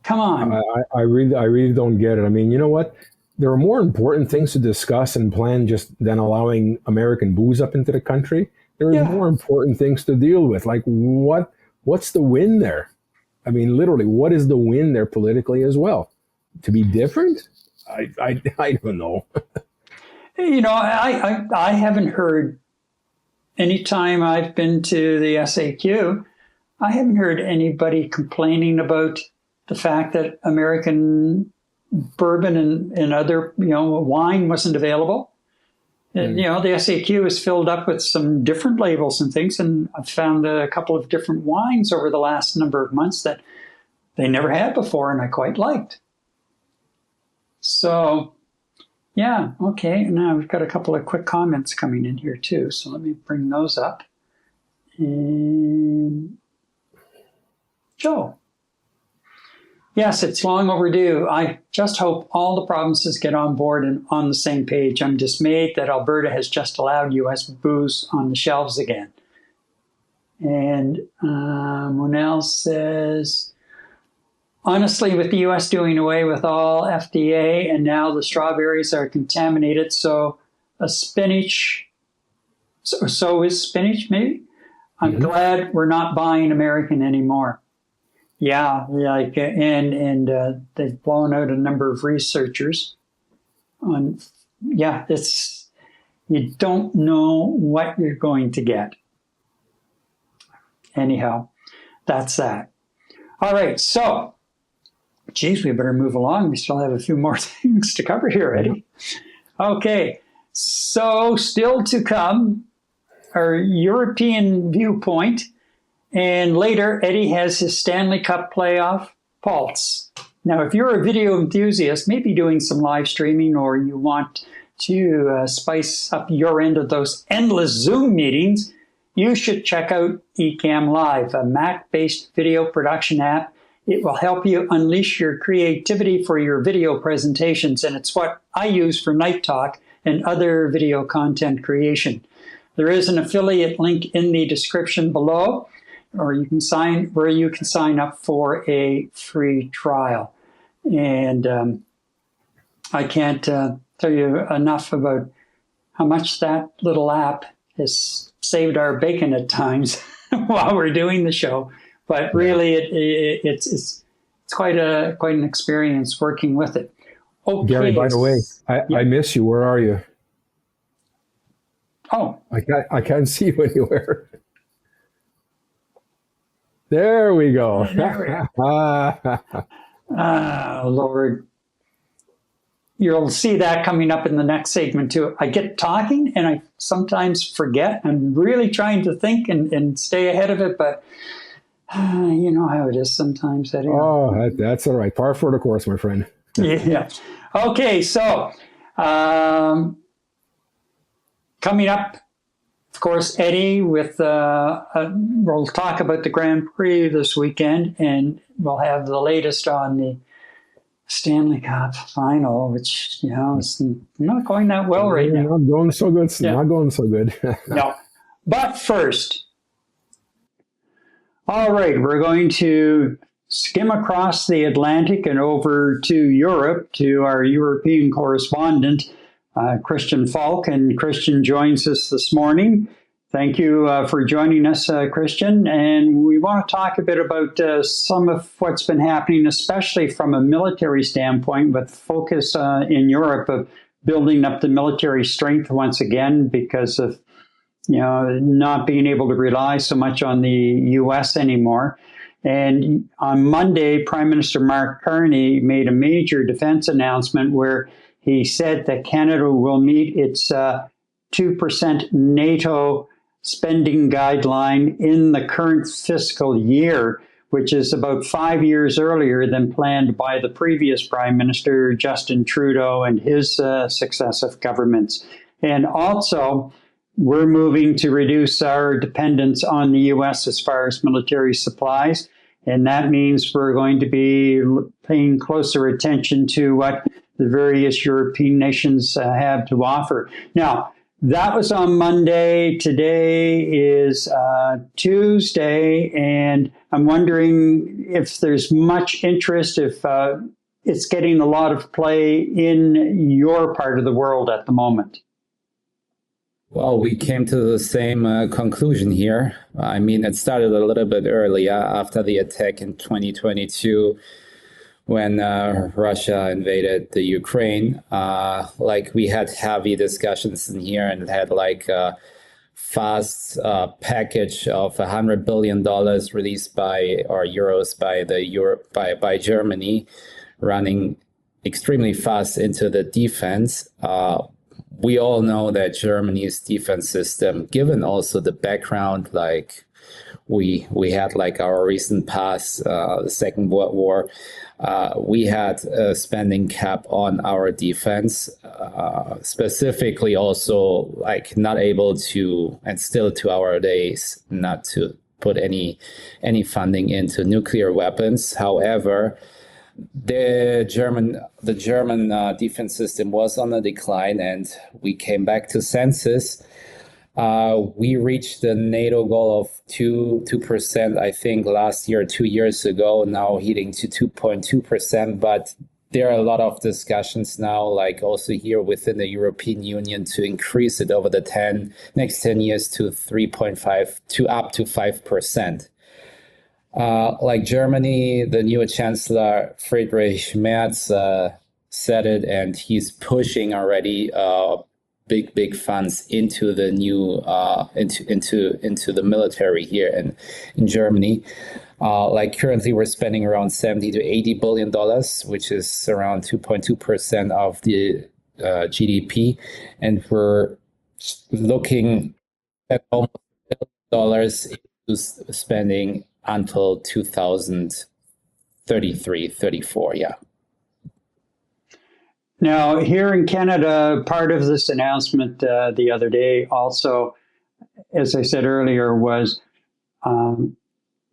Come on. I really don't get it. I mean, you know what? There are more important things to discuss and plan than allowing American booze up into the country. There are more important things to deal with. Like what's the win there? I mean, literally, what is the win there politically as well? To be different? I don't know. I haven't heard, anytime I've been to the SAQ, I haven't heard anybody complaining about the fact that American bourbon and other, wine wasn't available. And, you know, the SAQ is filled up with some different labels and things, and I've found a couple of different wines over the last number of months that they never had before, and I quite liked. So, yeah, okay. Now we've got a couple of quick comments coming in here too, so let me bring those up. And Joe. Yes, it's long overdue. I just hope all the provinces get on board and on the same page. I'm dismayed that Alberta has just allowed U.S. booze on the shelves again. And Monel says, honestly, with the U.S. doing away with all FDA and now the strawberries are contaminated, so is spinach maybe? I'm glad we're not buying American anymore. Yeah, like and they've blown out a number of researchers on. Yeah, it's you don't know what you're going to get. Anyhow, that's that. All right, so, geez, we better move along. We still have a few more things to cover here, Eddie. Okay, so still to come, our European viewpoint. And later, Eddie has his Stanley Cup playoff pulse. Now, if you're a video enthusiast, maybe doing some live streaming, or you want to spice up your end of those endless Zoom meetings, you should check out Ecamm Live, a Mac-based video production app. It will help you unleash your creativity for your video presentations, and it's what I use for Night Talk and other video content creation. There is an affiliate link in the description below, or you can sign up for a free trial. And I can't tell you enough about how much that little app has saved our bacon at times while we're doing the show. But really, it's quite an experience working with it. Okay. Gary, by the way, I miss you. Where are you? Oh, I can't see you anywhere. There we go. Lord. You'll see that coming up in the next segment too. I get talking and I sometimes forget. I'm really trying to think and stay ahead of it, but you know how it is sometimes. Anyway. Oh, that's all right. Par for the course, my friend. Yeah. Okay, so coming up, of course, Eddie, with we'll talk about the Grand Prix this weekend, and we'll have the latest on the Stanley Cup final, which, you know, is not going that well right now. Not going so good. Not going so good. No. But first, all right, we're going to skim across the Atlantic and over to Europe to our European correspondent, Christian Falk. And Christian joins us this morning. Thank you for joining us, Christian. And we want to talk a bit about some of what's been happening, especially from a military standpoint, with focus in Europe of building up the military strength once again because of, you know, not being able to rely so much on the U.S. anymore. And on Monday, Prime Minister Mark Carney made a major defense announcement where he said that Canada will meet its 2% NATO spending guideline in the current fiscal year, which is about 5 years earlier than planned by the previous Prime Minister, Justin Trudeau, and his successive governments. And also, we're moving to reduce our dependence on the U.S. as far as military supplies. And that means we're going to be paying closer attention to what the various European nations have to offer. Now, that was on Monday. Today is Tuesday, and I'm wondering if there's much interest, if it's getting a lot of play in your part of the world at the moment. Well, we came to the same conclusion here. I mean, it started a little bit earlier after the attack in 2022 when Russia invaded the Ukraine. Like, we had heavy discussions in here and had like a fast package of $100 billion released by, or euros by Germany, running extremely fast into the defense. we all know that Germany's defense system, given also the background, like we had like our recent past, the Second World War, we had a spending cap on our defense, specifically also like not able to, and still to our days, not to put any funding into nuclear weapons. However, the German defense system was on a decline, and we came back to senses. We reached the NATO goal of 2%, I think, last year, 2 years ago, now heading to 2.2%. But there are a lot of discussions now, like also here within the European Union, to increase it over the next 10 years to 3.5 to up to 5%. Like Germany, the new Chancellor Friedrich Merz said it, and he's pushing already big funds into the new into the military here in Germany. Like currently, we're spending around $70 to $80 billion, which is around 2.2% of the GDP, and we're looking at almost $1 billion into spending until 2033, 34, yeah. Now, here in Canada, part of this announcement the other day also, as I said earlier, was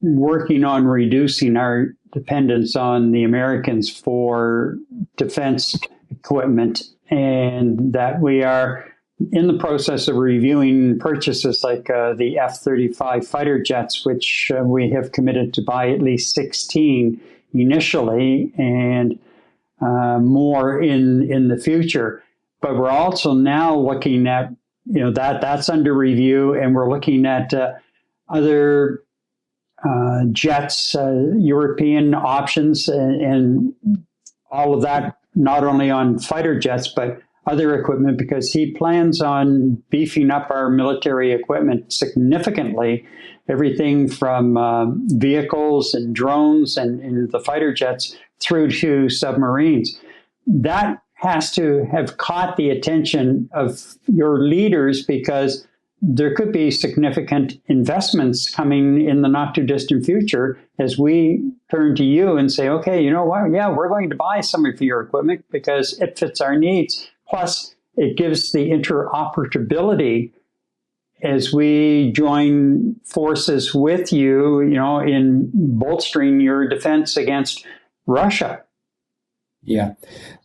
working on reducing our dependence on the Americans for defense equipment, and that we are in the process of reviewing purchases like the F-35 fighter jets, which we have committed to buy at least 16 initially, and more in the future. But we're also now looking at, that's under review, and we're looking at other jets, European options, and all of that, not only on fighter jets, but other equipment, because he plans on beefing up our military equipment significantly, everything from vehicles and drones and the fighter jets through to submarines. That has to have caught the attention of your leaders, because there could be significant investments coming in the not too distant future as we turn to you and say, okay, you know what? Yeah, we're going to buy some of your equipment because it fits our needs. Plus, it gives the interoperability as we join forces with you, in bolstering your defense against Russia. Yeah.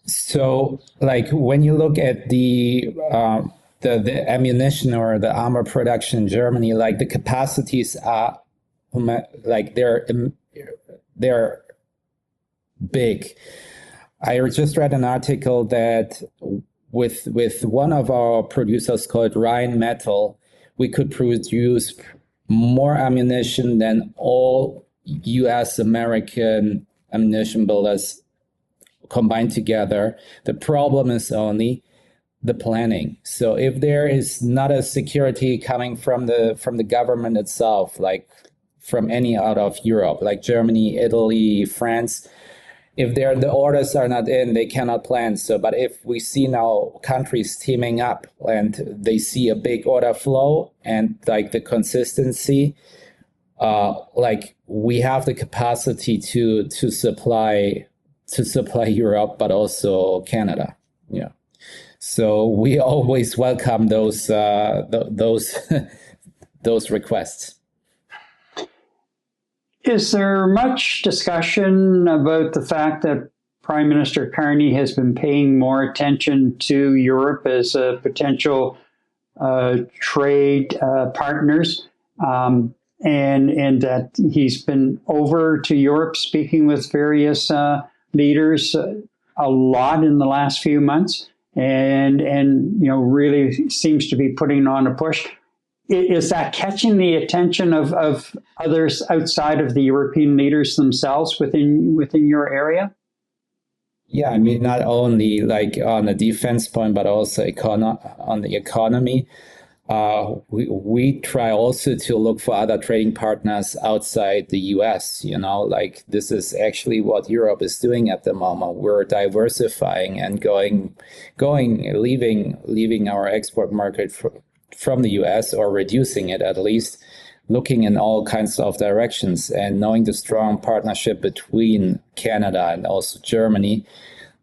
So, like, when you look at the ammunition or the armor production in Germany, like the capacities are, like they're big. I just read an article that with one of our producers called Rheinmetall, we could produce more ammunition than all US American ammunition builders combined together. The problem is only the planning. So if there is not a security coming from the government itself, like from any out of Europe, like Germany, Italy, France, if the orders are not in, they cannot plan. So, but if we see now countries teaming up and they see a big order flow and like the consistency, like we have the capacity to supply Europe, but also Canada. Yeah. So we always welcome those requests. Is there much discussion about the fact that Prime Minister Carney has been paying more attention to Europe as a potential trade partners, and that he's been over to Europe speaking with various leaders a lot in the last few months, and really seems to be putting on a push? Is that catching the attention of others outside of the European leaders themselves within your area? Yeah, I mean, not only like on the defense point, but also on the economy. we try also to look for other trading partners outside the US. Like this is actually what Europe is doing at the moment. We're diversifying and leaving our export market from the US, or reducing it at least, looking in all kinds of directions, and knowing the strong partnership between Canada and also Germany.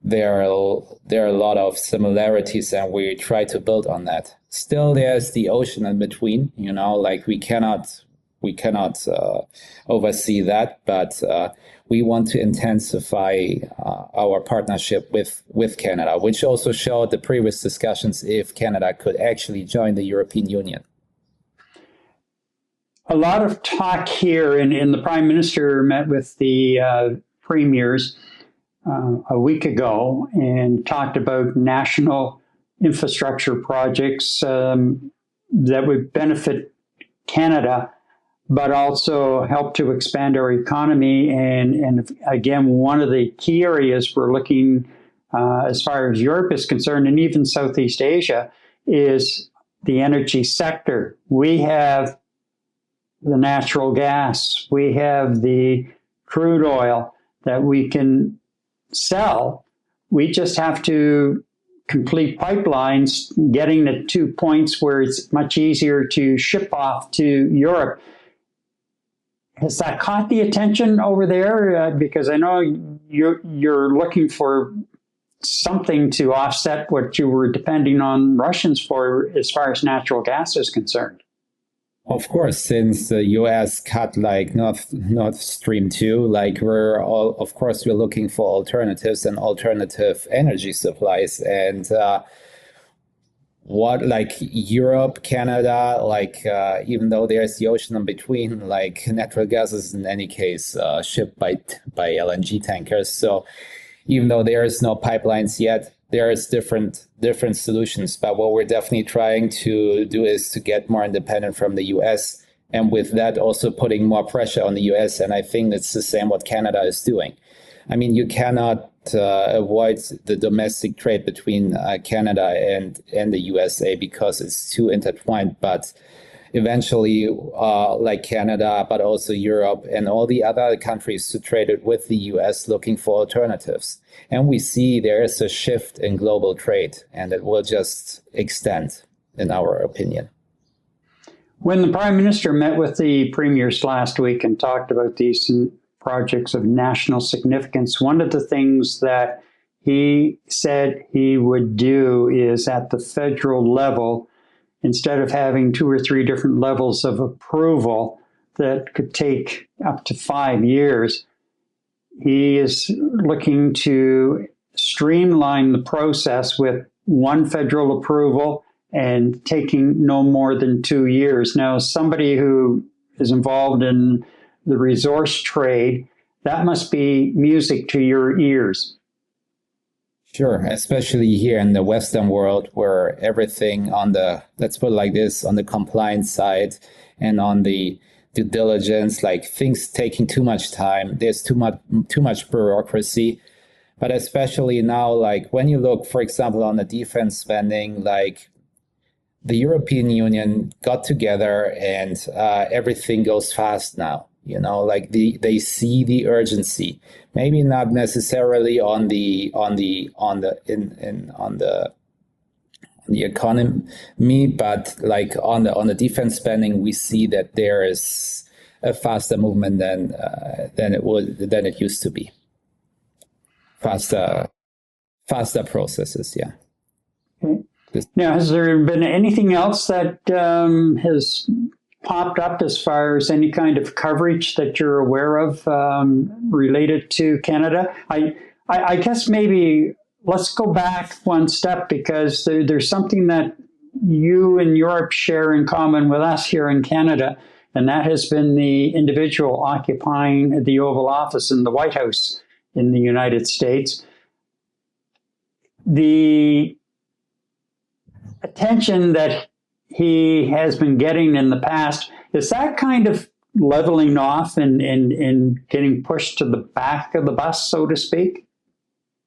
There are a lot of similarities, and we try to build on that. Still, there's the ocean in between. Like we cannot oversee that, but we want to intensify our partnership with Canada, which also showed the previous discussions if Canada could actually join the European Union. A lot of talk here, and the Prime Minister met with the premiers a week ago and talked about national infrastructure projects that would benefit Canada, but also help to expand our economy. And again, one of the key areas we're looking as far as Europe is concerned, and even Southeast Asia, is the energy sector. We have the natural gas, we have the crude oil that we can sell. We just have to complete pipelines, getting it to points where it's much easier to ship off to Europe. Has that caught the attention over there? Because I know you're looking for something to offset what you were depending on Russians for as far as natural gas is concerned. Of course, since the U.S. cut like Nord Stream 2, like we're looking for alternatives and alternative energy supplies. And like Europe, Canada, like even though there's the ocean in between, like natural gas is in any case shipped by LNG tankers. So even though there is no pipelines yet, there is different solutions. But what we're definitely trying to do is to get more independent from the US, and with that also putting more pressure on the US. And I think it's the same what Canada is doing. I mean, you cannot avoid the domestic trade between Canada and the USA because it's too intertwined. But eventually, like Canada, but also Europe and all the other countries to trade it with the US, looking for alternatives. And we see there is a shift in global trade, and it will just extend, in our opinion. When the Prime Minister met with the premiers last week and talked about these projects of national significance, one of the things that he said he would do is at the federal level, instead of having 2 or 3 different levels of approval that could take up to 5 years, he is looking to streamline the process with one federal approval and taking no more than 2 years. Now, somebody who is involved in the resource trade, that must be music to your ears. Sure, especially here in the Western world, where everything on the, let's put it like this, on the compliance side and on the due diligence, like things taking too much time. There's too much bureaucracy. But especially now, like when you look, for example, on the defense spending, like the European Union got together and everything goes fast now. Like they see the urgency, maybe not necessarily on the economy, but like on the defense spending, we see that there is a faster movement than it used to be. Faster processes, yeah. Okay. Now, has there been anything else that has popped up as far as any kind of coverage that you're aware of related to Canada? I guess maybe let's go back one step, because there's something that you and Europe share in common with us here in Canada, and that has been the individual occupying the Oval Office in the White House in the United States. The attention that he has been getting in the past, is that kind of leveling off and getting pushed to the back of the bus, so to speak?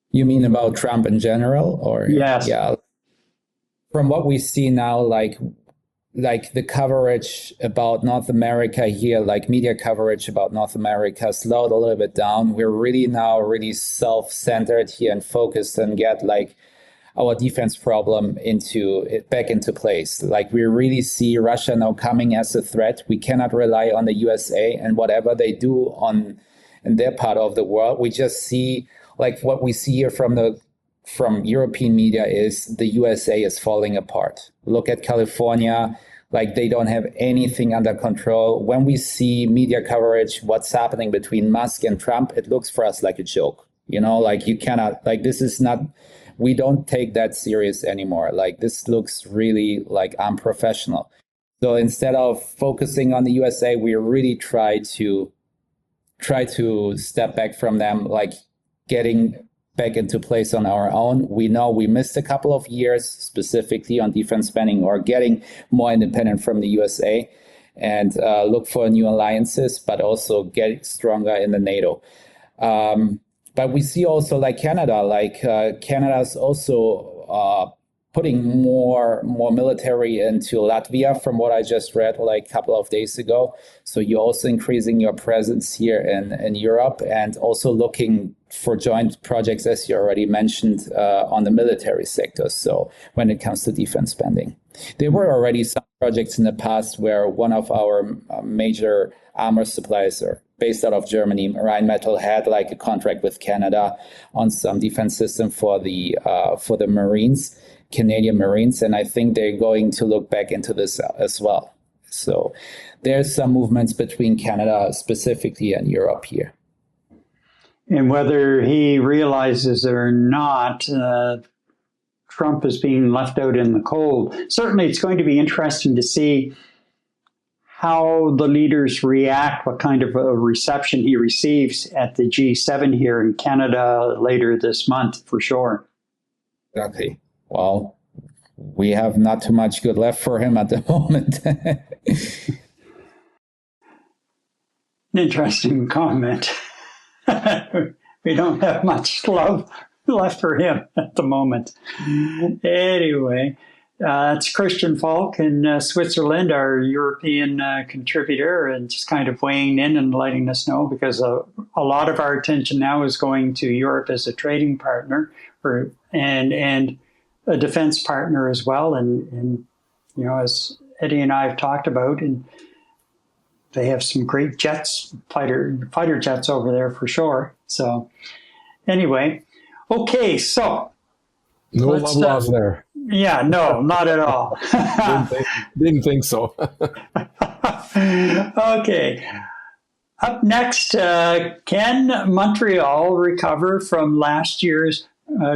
You mean about Trump in general? Or yes. Yeah. From what we see now, like like the coverage about North America here, like media coverage about North America slowed a little bit down. We're really now really self-centered here and focused and get like our defense problem back into place. Like we really see Russia now coming as a threat. We cannot rely on the USA and whatever they do in their part of the world. We just see like what we see here from European media is the USA is falling apart. Look at California, like they don't have anything under control. When we see media coverage, what's happening between Musk and Trump, it looks for us like a joke. You know, like you cannot, like this is not, we don't take that serious anymore. Like this looks really like unprofessional. So instead of focusing on the USA, we really try to step back from them, like getting back into place on our own. We know we missed a couple of years specifically on defense spending or getting more independent from the USA and look for new alliances, but also get stronger in the NATO. But we see also like Canada is also putting more military into Latvia from what I just read like a couple of days ago. So you're also increasing your presence here in Europe and also looking for joint projects, as you already mentioned, on the military sector. So when it comes to defense spending, there were already some projects in the past where one of our major armor suppliers based out of Germany, Rheinmetall, had like a contract with Canada on some defense system for the Marines, Canadian Marines, and I think they're going to look back into this as well. So there's some movements between Canada specifically and Europe here. And whether he realizes it or not, Trump is being left out in the cold. Certainly, it's going to be interesting to see how the leaders react, what kind of a reception he receives at the G7 here in Canada later this month, for sure. Exactly. Well, we have not too much good left for him at the moment. An interesting comment. We don't have much love left for him at the moment. Anyway, it's Christian Falk in Switzerland, our European contributor, and just kind of weighing in and letting us know, because a lot of our attention now is going to Europe as a trading partner and a defense partner as well. And you know, as Eddie and I have talked about, and they have some great jets, fighter jets over there for sure. So anyway, okay, so. No love lost there. Yeah, no, not at all. Didn't think so. Okay. Up next, can Montreal recover from last year's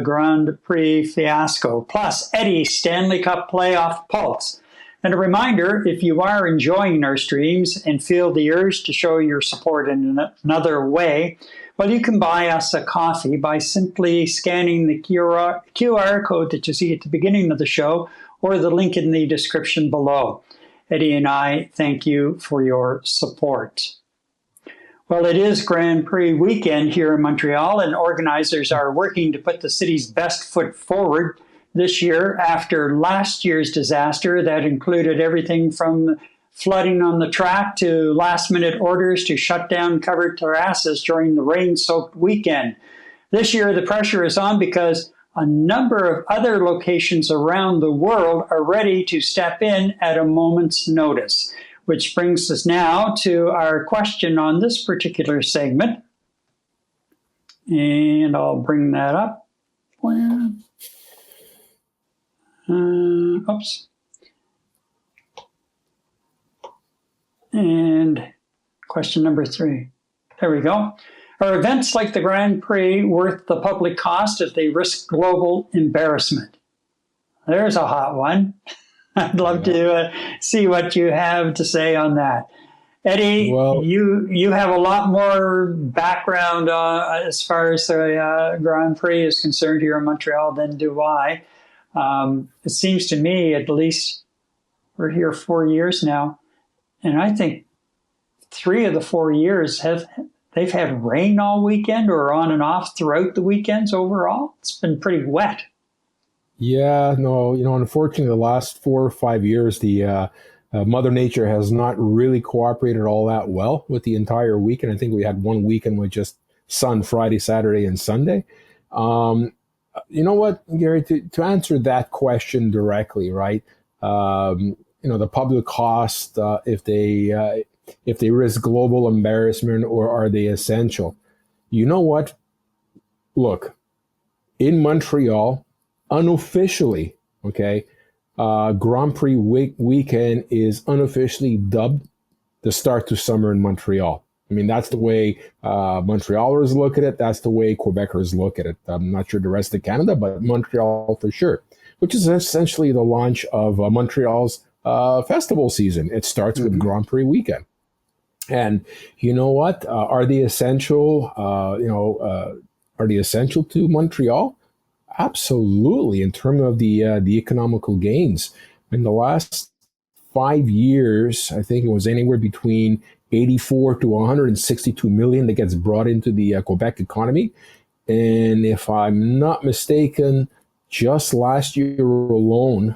Grand Prix fiasco? Plus, Eddie's Stanley Cup playoff pulse. And a reminder, if you are enjoying our streams and feel the urge to show your support in another way, well, you can buy us a coffee by simply scanning the QR code that you see at the beginning of the show or the link in the description below. Eddie and I thank you for your support. Well, it is Grand Prix weekend here in Montreal, and organizers are working to put the city's best foot forward this year after last year's disaster that included everything from flooding on the track to last-minute orders to shut down covered terraces during the rain-soaked weekend. This year, the pressure is on because a number of other locations around the world are ready to step in at a moment's notice, which brings us now to our question on this particular segment. And I'll bring that up. Oops. And question number 3. There we go. Are events like the Grand Prix worth the public cost if they risk global embarrassment? There's a hot one. I'd love to see what you have to say on that. Eddie, well, you have a lot more background as far as the Grand Prix is concerned here in Montreal than do I. It seems to me, at least, we're here 4 years now. And I think 3 of the 4 years they've had rain all weekend or on and off throughout the weekends overall. It's been pretty wet. Yeah, no, unfortunately, the last 4 or 5 years, the Mother Nature has not really cooperated all that well with the entire weekend. I think we had one weekend with just sun Friday, Saturday, and Sunday. Um, you know what, Gary, to answer that question directly, right? The public cost, if they risk global embarrassment or are they essential? You know what? Look, in Montreal, unofficially, okay, Grand Prix weekend is unofficially dubbed the start to summer in Montreal. I mean, that's the way Montrealers look at it. That's the way Quebecers look at it. I'm not sure the rest of Canada, but Montreal for sure, which is essentially the launch of Montreal's festival season. It starts with Grand Prix weekend. And you know what? Are they essential? Are they essential to Montreal? Absolutely. In terms of the economical gains, in the last 5 years, I think it was anywhere between 84 to 162 million that gets brought into the Quebec economy. And if I'm not mistaken, just last year alone,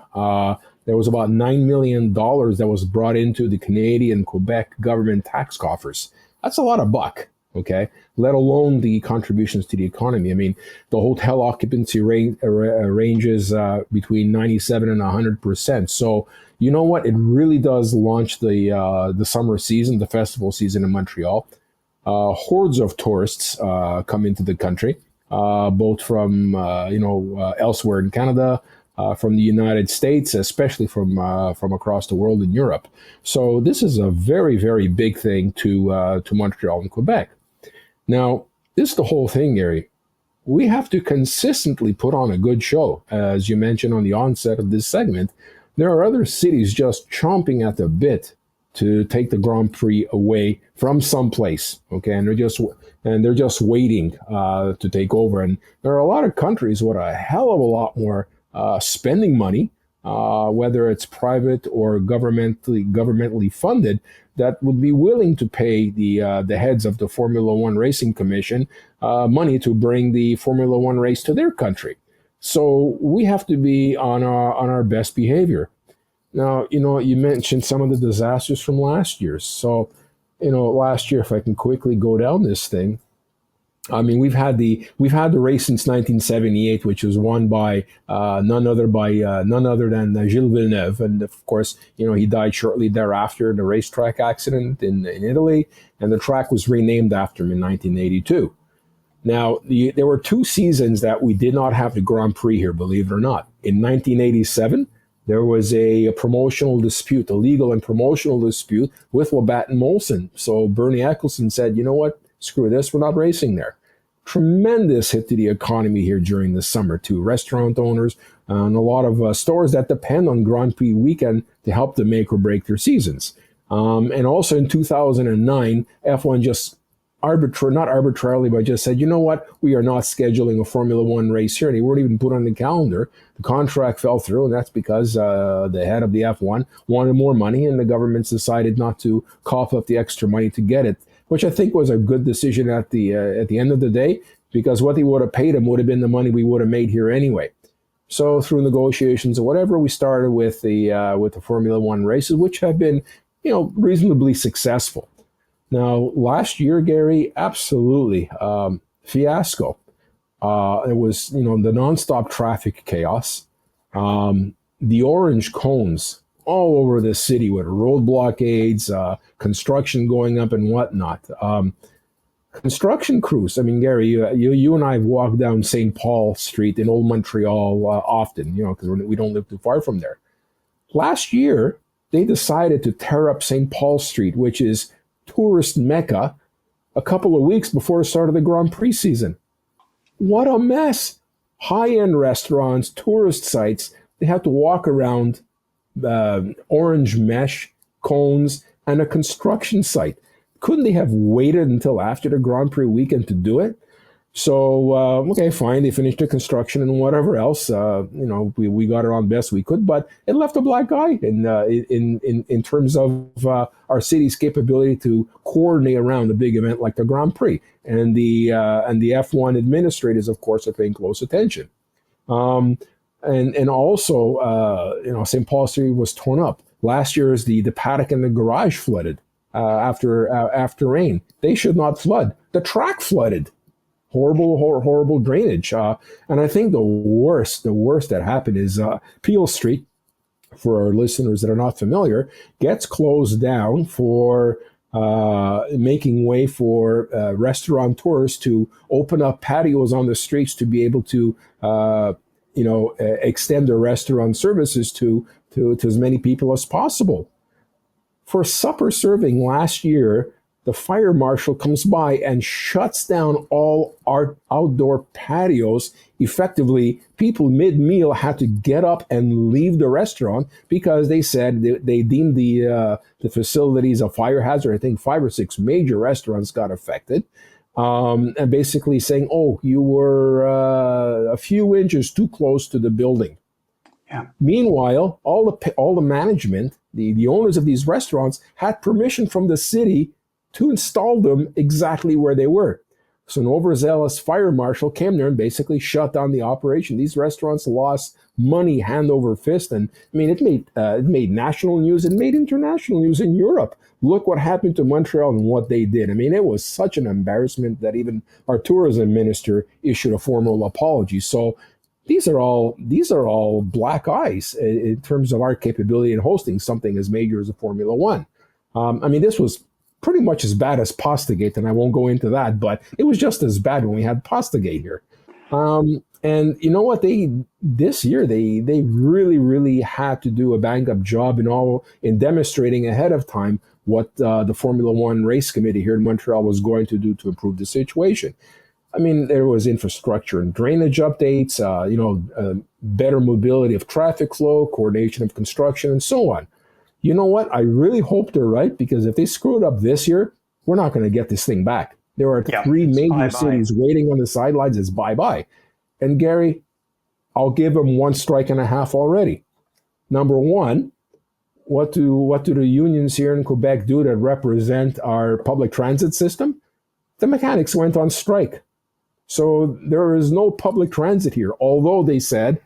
there was about $9 million that was brought into the Canadian Quebec government tax coffers. That's a lot of buck, okay? Let alone the contributions to the economy. I mean, the hotel occupancy rate ranges between 97 and 100%. So, you know what? It really does launch the summer season, the festival season in Montreal. Hordes of tourists come into the country, both from elsewhere in Canada, from the United States, especially from across the world in Europe. So this is a very, very big thing to Montreal and Quebec. Now, this is the whole thing, Gary. We have to consistently put on a good show. As you mentioned on the onset of this segment, there are other cities just chomping at the bit to take the Grand Prix away from someplace. Okay, and they're just waiting to take over. And there are a lot of countries with a hell of a lot more spending money, whether it's private or governmentally funded, that would be willing to pay the heads of the Formula One Racing Commission money to bring the Formula One race to their country. So we have to be on our best behavior. Now, you mentioned some of the disasters from last year. So, last year, if I can quickly go down this thing, I mean, we've had the race since 1978, which was won by none other than Gilles Villeneuve, and of course, he died shortly thereafter in a racetrack accident in Italy, and the track was renamed after him in 1982. Now, there were 2 seasons that we did not have the Grand Prix here, believe it or not. In 1987, there was a promotional dispute, a legal and promotional dispute with Labatt and Molson. So Bernie Ecclestone said, you know what? Screw this, we're not racing there. Tremendous hit to the economy here during the summer, to restaurant owners and a lot of stores that depend on Grand Prix weekend to help them make or break their seasons. And also in 2009, F1 just not arbitrarily, but just said, you know what, we are not scheduling a Formula One race here. They weren't even put on the calendar. The contract fell through, and that's because the head of the F1 wanted more money, and the governments decided not to cough up the extra money to get it, which I think was a good decision at the end of the day, because what they would have paid him would have been the money we would have made here anyway. So through negotiations or whatever, we started with the Formula One races, which have been, reasonably successful. Now, last year, Gary, absolutely fiasco. It was, the nonstop traffic chaos, the orange cones all over the city with road blockades, construction going up and whatnot. Construction crews. I mean, Gary, you and I have walked down St. Paul Street in Old Montreal often, because we don't live too far from there. Last year, they decided to tear up St. Paul Street, which is tourist mecca, a couple of weeks before the start of the Grand Prix season. What a mess. High-end restaurants, tourist sites, they have to walk around orange mesh, cones, and a construction site. Couldn't they have waited until after the Grand Prix weekend to do it? So, okay, fine. They finished the construction and whatever else. We got it on best we could, but it left a black eye in terms of our city's capability to coordinate around a big event like the Grand Prix. And the F1 administrators, of course, are paying close attention. And also, St. Paul Street was torn up. Last year, the paddock and the garage flooded after rain. They should not flood. The track flooded. Horrible drainage. And I think the worst that happened is Peel Street, for our listeners that are not familiar, gets closed down for making way for restaurateurs to open up patios on the streets to be able to extend their restaurant services to as many people as possible. For supper serving last year, the fire marshal comes by and shuts down all our outdoor patios. Effectively, people mid-meal had to get up and leave the restaurant because they said they deemed the facilities a fire hazard. I think 5 or 6 major restaurants got affected. And basically saying, oh, you were a few inches too close to the building. Yeah. Meanwhile, all the management, the owners of these restaurants had permission from the city to install them exactly where they were. So an overzealous fire marshal came there and basically shut down the operation. These restaurants lost money hand over fist. And I mean, it made national news. It made international news in Europe. Look what happened to Montreal and what they did. I mean, it was such an embarrassment that even our tourism minister issued a formal apology. So these are all black eyes in terms of our capability in hosting something as major as a Formula One. I mean, this was pretty much as bad as Pastagate, and I won't go into that, but it was just as bad when we had Pastagate here. And you know what? This year they really had to do a bang-up job in demonstrating ahead of time what the Formula One race committee here in Montreal was going to do to improve the situation. I mean, there was infrastructure and drainage updates, better mobility of traffic flow, coordination of construction, and so on. You know what? I really hope they're right, because if they screw it up this year, we're not going to get this thing back. There are 3 major cities waiting on the sidelines. It's bye-bye. And Gary, I'll give them 1.5 strikes already. Number one, what do the unions here in Quebec do that represent our public transit system? The mechanics went on strike. So there is no public transit here, although they said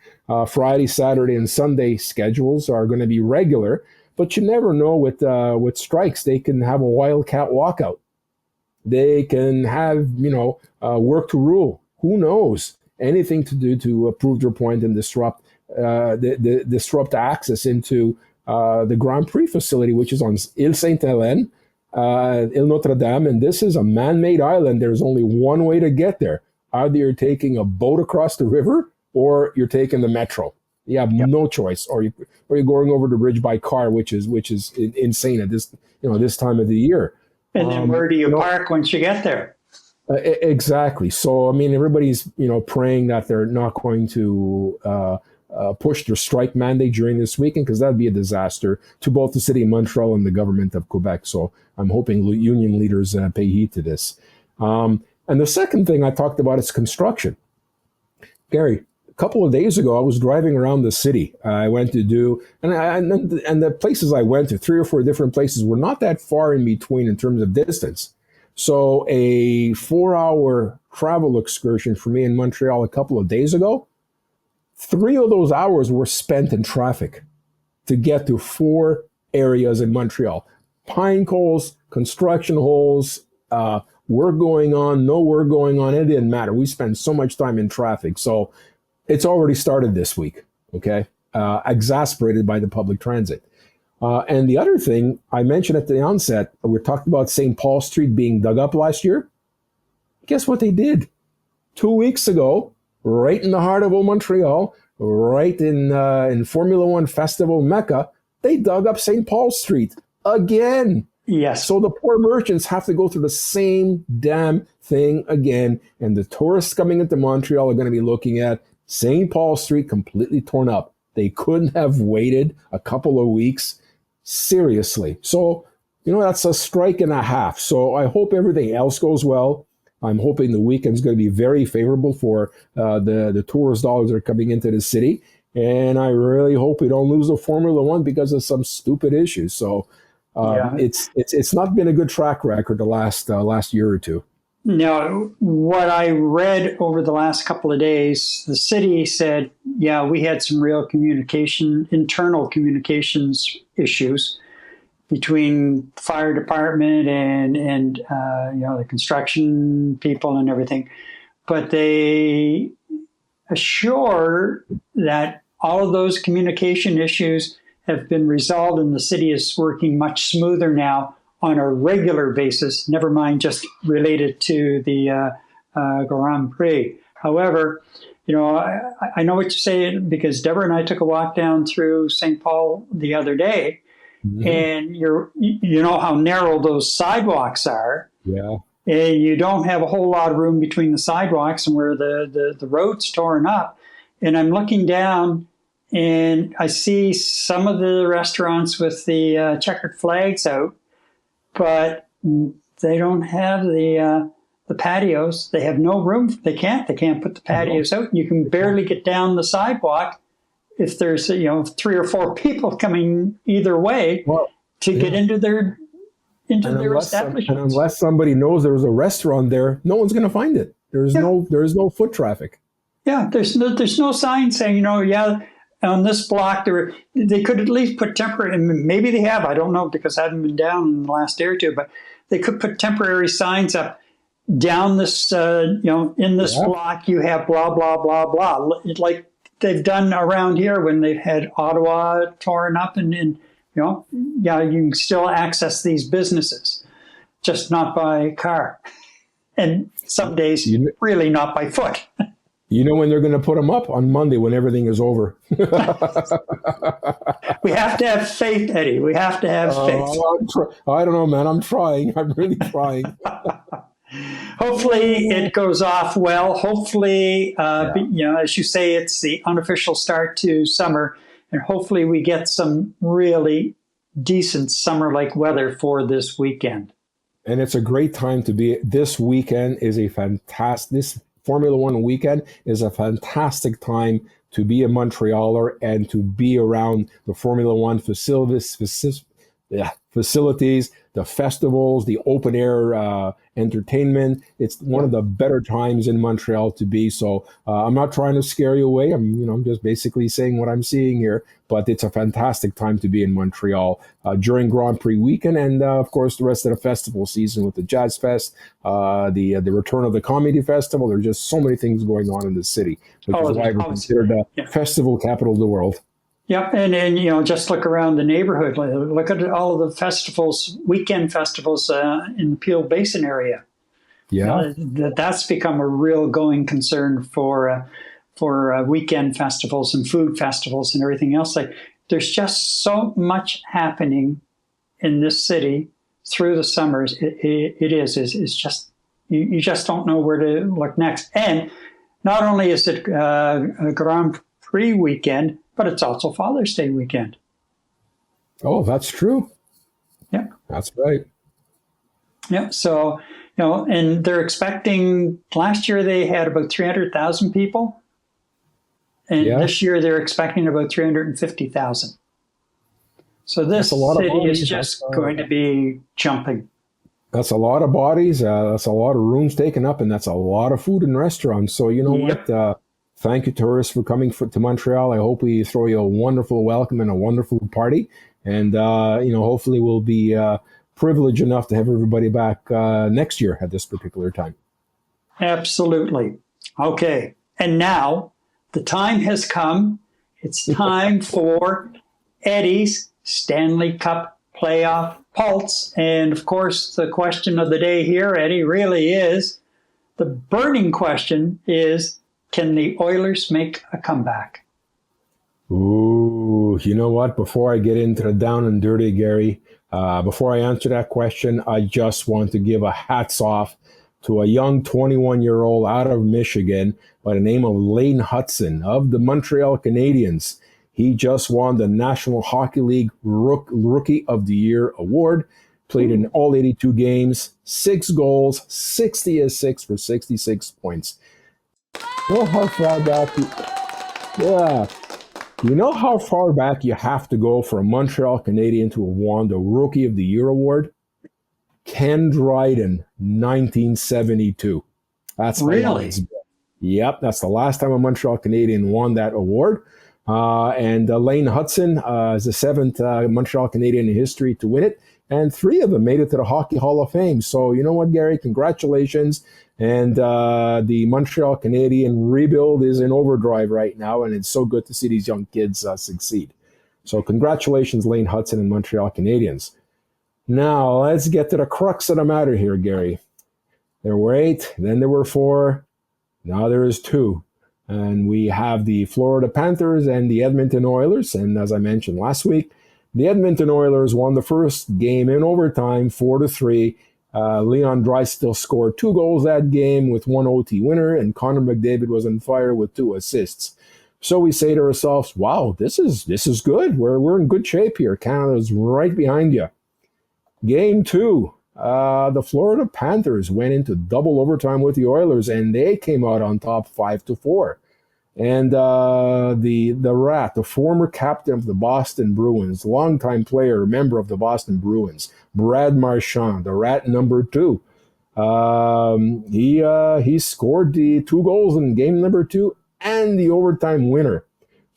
Friday, Saturday, and Sunday schedules are going to be regular. But you never know with strikes. They can have a wildcat walkout. They can have, work to rule. Who knows? Anything to do to prove their point and disrupt access into the Grand Prix facility, which is on Île Sainte-Hélène, Île Notre-Dame. And this is a man-made island. There's only one way to get there. Either you're taking a boat across the river or you're taking the metro. You have no choice, or you're going over the bridge by car, which is insane at this time of the year. And then where do you park once you get there? Exactly. So I mean, everybody's praying that they're not going to push their strike mandate during this weekend, because that'd be a disaster to both the city of Montreal and the government of Quebec. So I'm hoping union leaders pay heed to this. And the second thing I talked about is construction. Gary, a couple of days ago, I was driving around the city. I went to do, and the places I went to, 3 or 4 different places, were not that far in between in terms of distance. So a 4-hour travel excursion for me in Montreal a couple of days ago, 3 of those hours were spent in traffic to get to 4 areas in Montreal. Pine coals, construction holes, work going on, no work going on. It didn't matter. We spent so much time in traffic. So it's already started this week, okay? Exasperated by the public transit. And the other thing I mentioned at the onset, we talked about St. Paul Street being dug up last year. Guess what they did? 2 weeks ago, right in the heart of Montreal, right in Formula One Festival Mecca, they dug up St. Paul Street again. Yes. So the poor merchants have to go through the same damn thing again. And the tourists coming into Montreal are going to be looking at St. Paul Street completely torn up. They couldn't have waited a couple of weeks. Seriously. So, that's a strike and a half. So I hope everything else goes well. I'm hoping the weekend's going to be very favorable for the tourist dollars that are coming into the city. And I really hope we don't lose the Formula One because of some stupid issues. So it's not been a good track record the last year or two. Now, what I read over the last couple of days, the city said yeah, we had some real internal communications issues between the fire department and the construction people and everything. But they assure that all of those communication issues have been resolved, and the city is working much smoother now on a regular basis, never mind just related to the Grand Prix. However, I know what you're saying, because Deborah and I took a walk down through St. Paul the other day, and you know how narrow those sidewalks are. Yeah. And you don't have a whole lot of room between the sidewalks and where the road's torn up. And I'm looking down, and I see some of the restaurants with the checkered flags out, but they don't have the patios. They have no room. They can't put the patios out. You can barely get down the sidewalk if there's 3 or 4 people coming either way to get into their establishments. And unless somebody knows there's a restaurant there, no one's going to find it. There's no foot traffic. Yeah, there's no sign saying on this block they could at least put temporary, and maybe they have. I don't know, because I haven't been down in the last day or two. But they could put temporary signs up down this. In this block you have blah blah blah blah, like they've done around here when they've had Ottawa torn up, and you can still access these businesses, just not by car, and some days really not by foot. You know when they're going to put them up? On Monday, when everything is over. We have to have faith, Eddie. We have to have faith. I don't know, man. I'm trying. I'm really trying. Hopefully it goes off well. Hopefully, as you say, it's the unofficial start to summer, and hopefully we get some really decent summer-like weather for this weekend. And it's a great time to be. This weekend is this Formula One weekend is a fantastic time to be a Montrealer and to be around the Formula One facilities, the festivals, the open air entertainment. It's one of the better times in Montreal to be. So I'm not trying to scare you away. I'm just basically saying what I'm seeing here. But it's a fantastic time to be in Montreal during Grand Prix weekend, and of course the rest of the festival season with the Jazz Fest, the return of the Comedy Festival. There's just so many things going on in the city, which is why we're considered the festival capital of the world. Yep, and just look around the neighborhood. Look at all of the festivals, weekend festivals in the Peel Basin area. Yeah, that's become a real going concern for weekend festivals and food festivals and everything else. Like, there's just so much happening in this city through the summers. It's just you just don't know where to look next. And not only is it a Grand Prix weekend, but it's also Father's Day weekend. Oh, that's true. Yeah, that's right. Yeah, so and they're expecting. Last year they had about 300,000 people. And this year they're expecting about 350,000. So this city is just going to be jumping. That's a lot of bodies. That's a lot of rooms taken up, and that's a lot of food in restaurants. So you know what? Thank you, tourists, for coming to Montreal. I hope we throw you a wonderful welcome and a wonderful party. And hopefully we'll be privileged enough to have everybody back next year at this particular time. Absolutely. Okay. And now the time has come. It's time for Eddie's Stanley Cup Playoff Pulse. And of course, the question of the day here, Eddie, really is, the burning question is, can the Oilers make a comeback? Ooh, you know what? Before I get into the down and dirty, Gary, before I answer that question, I just want to give a hats off to a young 21-year-old out of Michigan by the name of Lane Hudson of the Montreal Canadiens. He just won the National Hockey League Rookie of the Year award, played in all 82 games, 6 goals, 60 assists for 66 points. You know how far back you know how far back you have to go for a Montreal Canadien to have won the Rookie of the Year award? Ken Dryden, 1972. That's really. Yep, that's the last time a Montreal Canadian won that award. And Lane Hudson is the seventh Montreal Canadian in history to win it. And three of them made it to the Hockey Hall of Fame. So you know what, Gary? Congratulations. And the Montreal Canadian rebuild is in overdrive right now. And it's so good to see these young kids succeed. So congratulations, Lane Hudson and Montreal Canadiens. Now, let's get to the crux of the matter here, Gary. There were 8, then there were 4, now there is 2. And we have the Florida Panthers and the Edmonton Oilers. And as I mentioned last week, the Edmonton Oilers won the first game in overtime, 4-3. Leon Draisaitl scored 2 goals that game with 1 OT winner, and Connor McDavid was on fire with 2 assists. So we say to ourselves, wow, this is good. We're in good shape here. Canada's right behind you. Game 2, the Florida Panthers went into double overtime with the Oilers, and they came out on top 5-4. And the Rat, the former captain of the Boston Bruins, longtime player, member of the Boston Bruins, Brad Marchand, the Rat number 2. He scored the 2 goals in game number 2 and the overtime winner.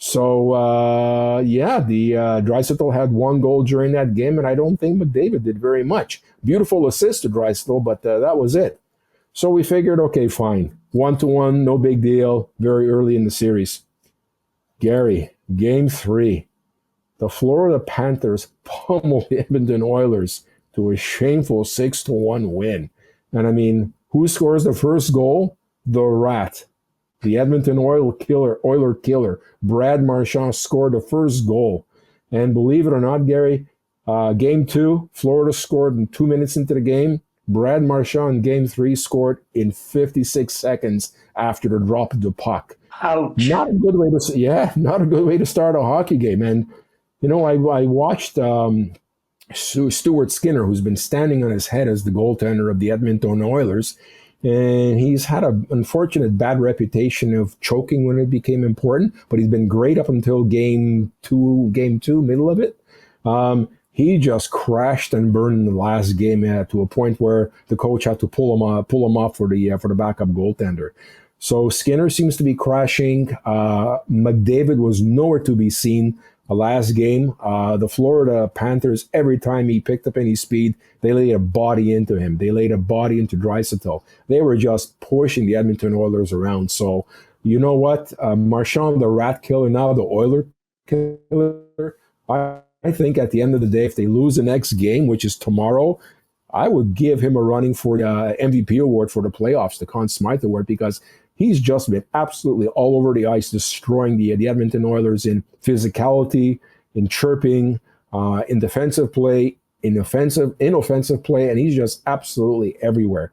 So, the Draisaitl had 1 goal during that game, and I don't think McDavid did very much. Beautiful assist to Draisaitl, but that was it. So we figured, okay, fine. 1-1, no big deal, very early in the series. Gary, game 3. The Florida Panthers pummeled the Edmonton Oilers to a shameful 6-1 win. And I mean, who scores the first goal? The Rat. The Edmonton Oiler killer, Brad Marchand, scored the first goal. And believe it or not, Gary, game 2, Florida scored in 2 minutes into the game. Brad Marchand in game 3 scored in 56 seconds after the drop of the puck. Ouch. Not a good way to start a hockey game. And, you know, I watched Stuart Skinner, who's been standing on his head as the goaltender of the Edmonton Oilers. And he's had an unfortunate bad reputation of choking when it became important, but he's been great up until game two, middle of it. He just crashed and burned in the last game to a point where the coach had to pull him off for the backup goaltender. So Skinner seems to be crashing. McDavid was nowhere to be seen. Last game, the Florida Panthers, every time he picked up any speed, they laid a body into him. They laid a body into Draisaitl. They were just pushing the Edmonton Oilers around. So, you know what? Marchand, the Rat killer, now the Oiler killer. I think at the end of the day, if they lose the next game, which is tomorrow, I would give him a running for the MVP award for the playoffs, the Conn Smythe Award, because he's just been absolutely all over the ice, destroying the Edmonton Oilers in physicality, in chirping, in defensive play, in offensive play, and he's just absolutely everywhere.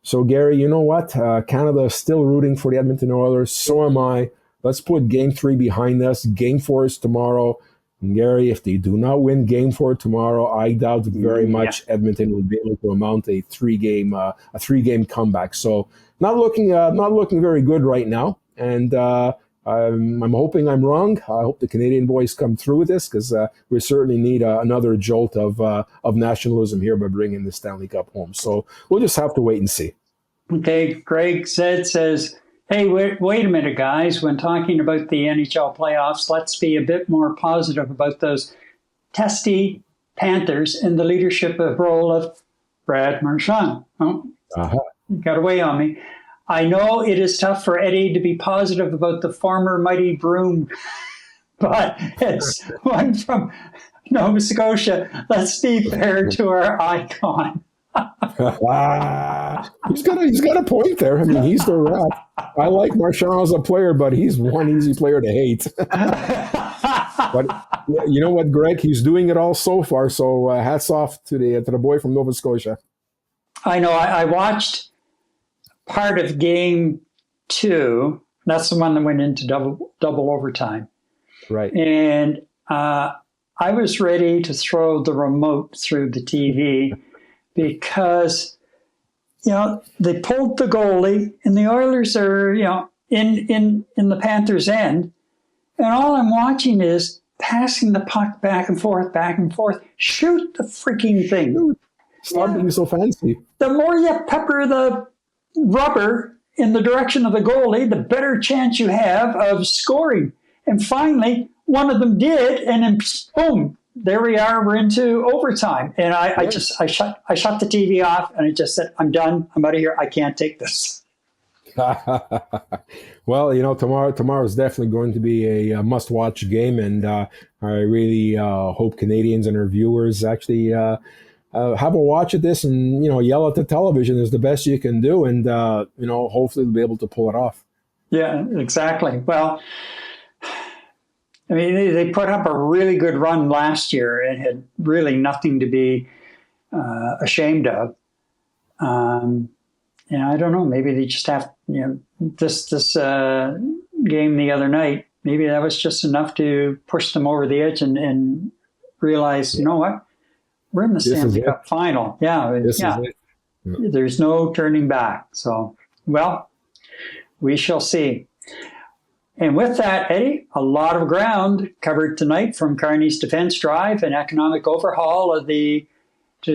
So, Gary, you know what? Canada is still rooting for the Edmonton Oilers. So am I. Let's put Game 3 behind us. Game 4 is tomorrow. And Gary, if they do not win Game 4 tomorrow, I doubt very much Edmonton will be able to mount a three-game comeback. So, not looking very good right now, and I'm hoping I'm wrong. I hope the Canadian boys come through with this, because we certainly need another jolt of nationalism here by bringing the Stanley Cup home. So we'll just have to wait and see. Okay, Greg says, hey, wait a minute, guys. When talking about the NHL playoffs, let's be a bit more positive about those testy Panthers in the leadership role of Brad Marchand. Oh. Got away on me. I know it is tough for Eddie to be positive about the former mighty Broom, but it's one from Nova Scotia. Let's be fair to our icon. He's got a point there. I mean, he's the Rat. I like Marchand as a player, but he's one easy player to hate. But you know what, Greg? He's doing it all so far. So hats off to the boy from Nova Scotia. I know. I watched part of Game 2. That's the one that went into double overtime. Right. And I was ready to throw the remote through the TV because, you know, they pulled the goalie and the Oilers are, you know, in the Panthers' end. And all I'm watching is passing the puck back and forth. Shoot the freaking thing. Stop being so fancy. The more you pepper the rubber in the direction of the goalie, the better chance you have of scoring. And finally, one of them did, and then boom, there we are. We're into overtime. And I shut the TV off, and I just said, I'm done. I'm out of here. I can't take this. Well, tomorrow is definitely going to be a must-watch game, and I really hope Canadians and our viewers actually have a watch at this and, yell at the television is the best you can do, and, hopefully they'll be able to pull it off. Yeah, exactly. Well, I mean, they put up a really good run last year and had really nothing to be ashamed of. I don't know. Maybe they just have, this game the other night. Maybe that was just enough to push them over the edge and realize, you know what, we're in the Stanley Cup final. Yeah, There's no turning back. So, well, we shall see. And with that, Eddie, a lot of ground covered tonight, from Carney's defense drive and economic overhaul to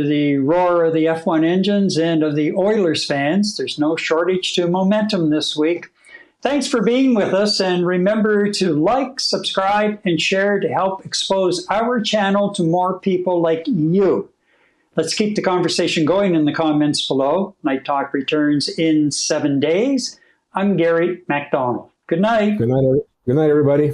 the roar of the F1 engines and of the Oilers fans. There's no shortage to momentum this week. Thanks for being with us, and remember to like, subscribe, and share to help expose our channel to more people like you. Let's keep the conversation going in the comments below. Night Talk returns in 7 days. I'm Gary MacDonald. Good night. Good night, everybody.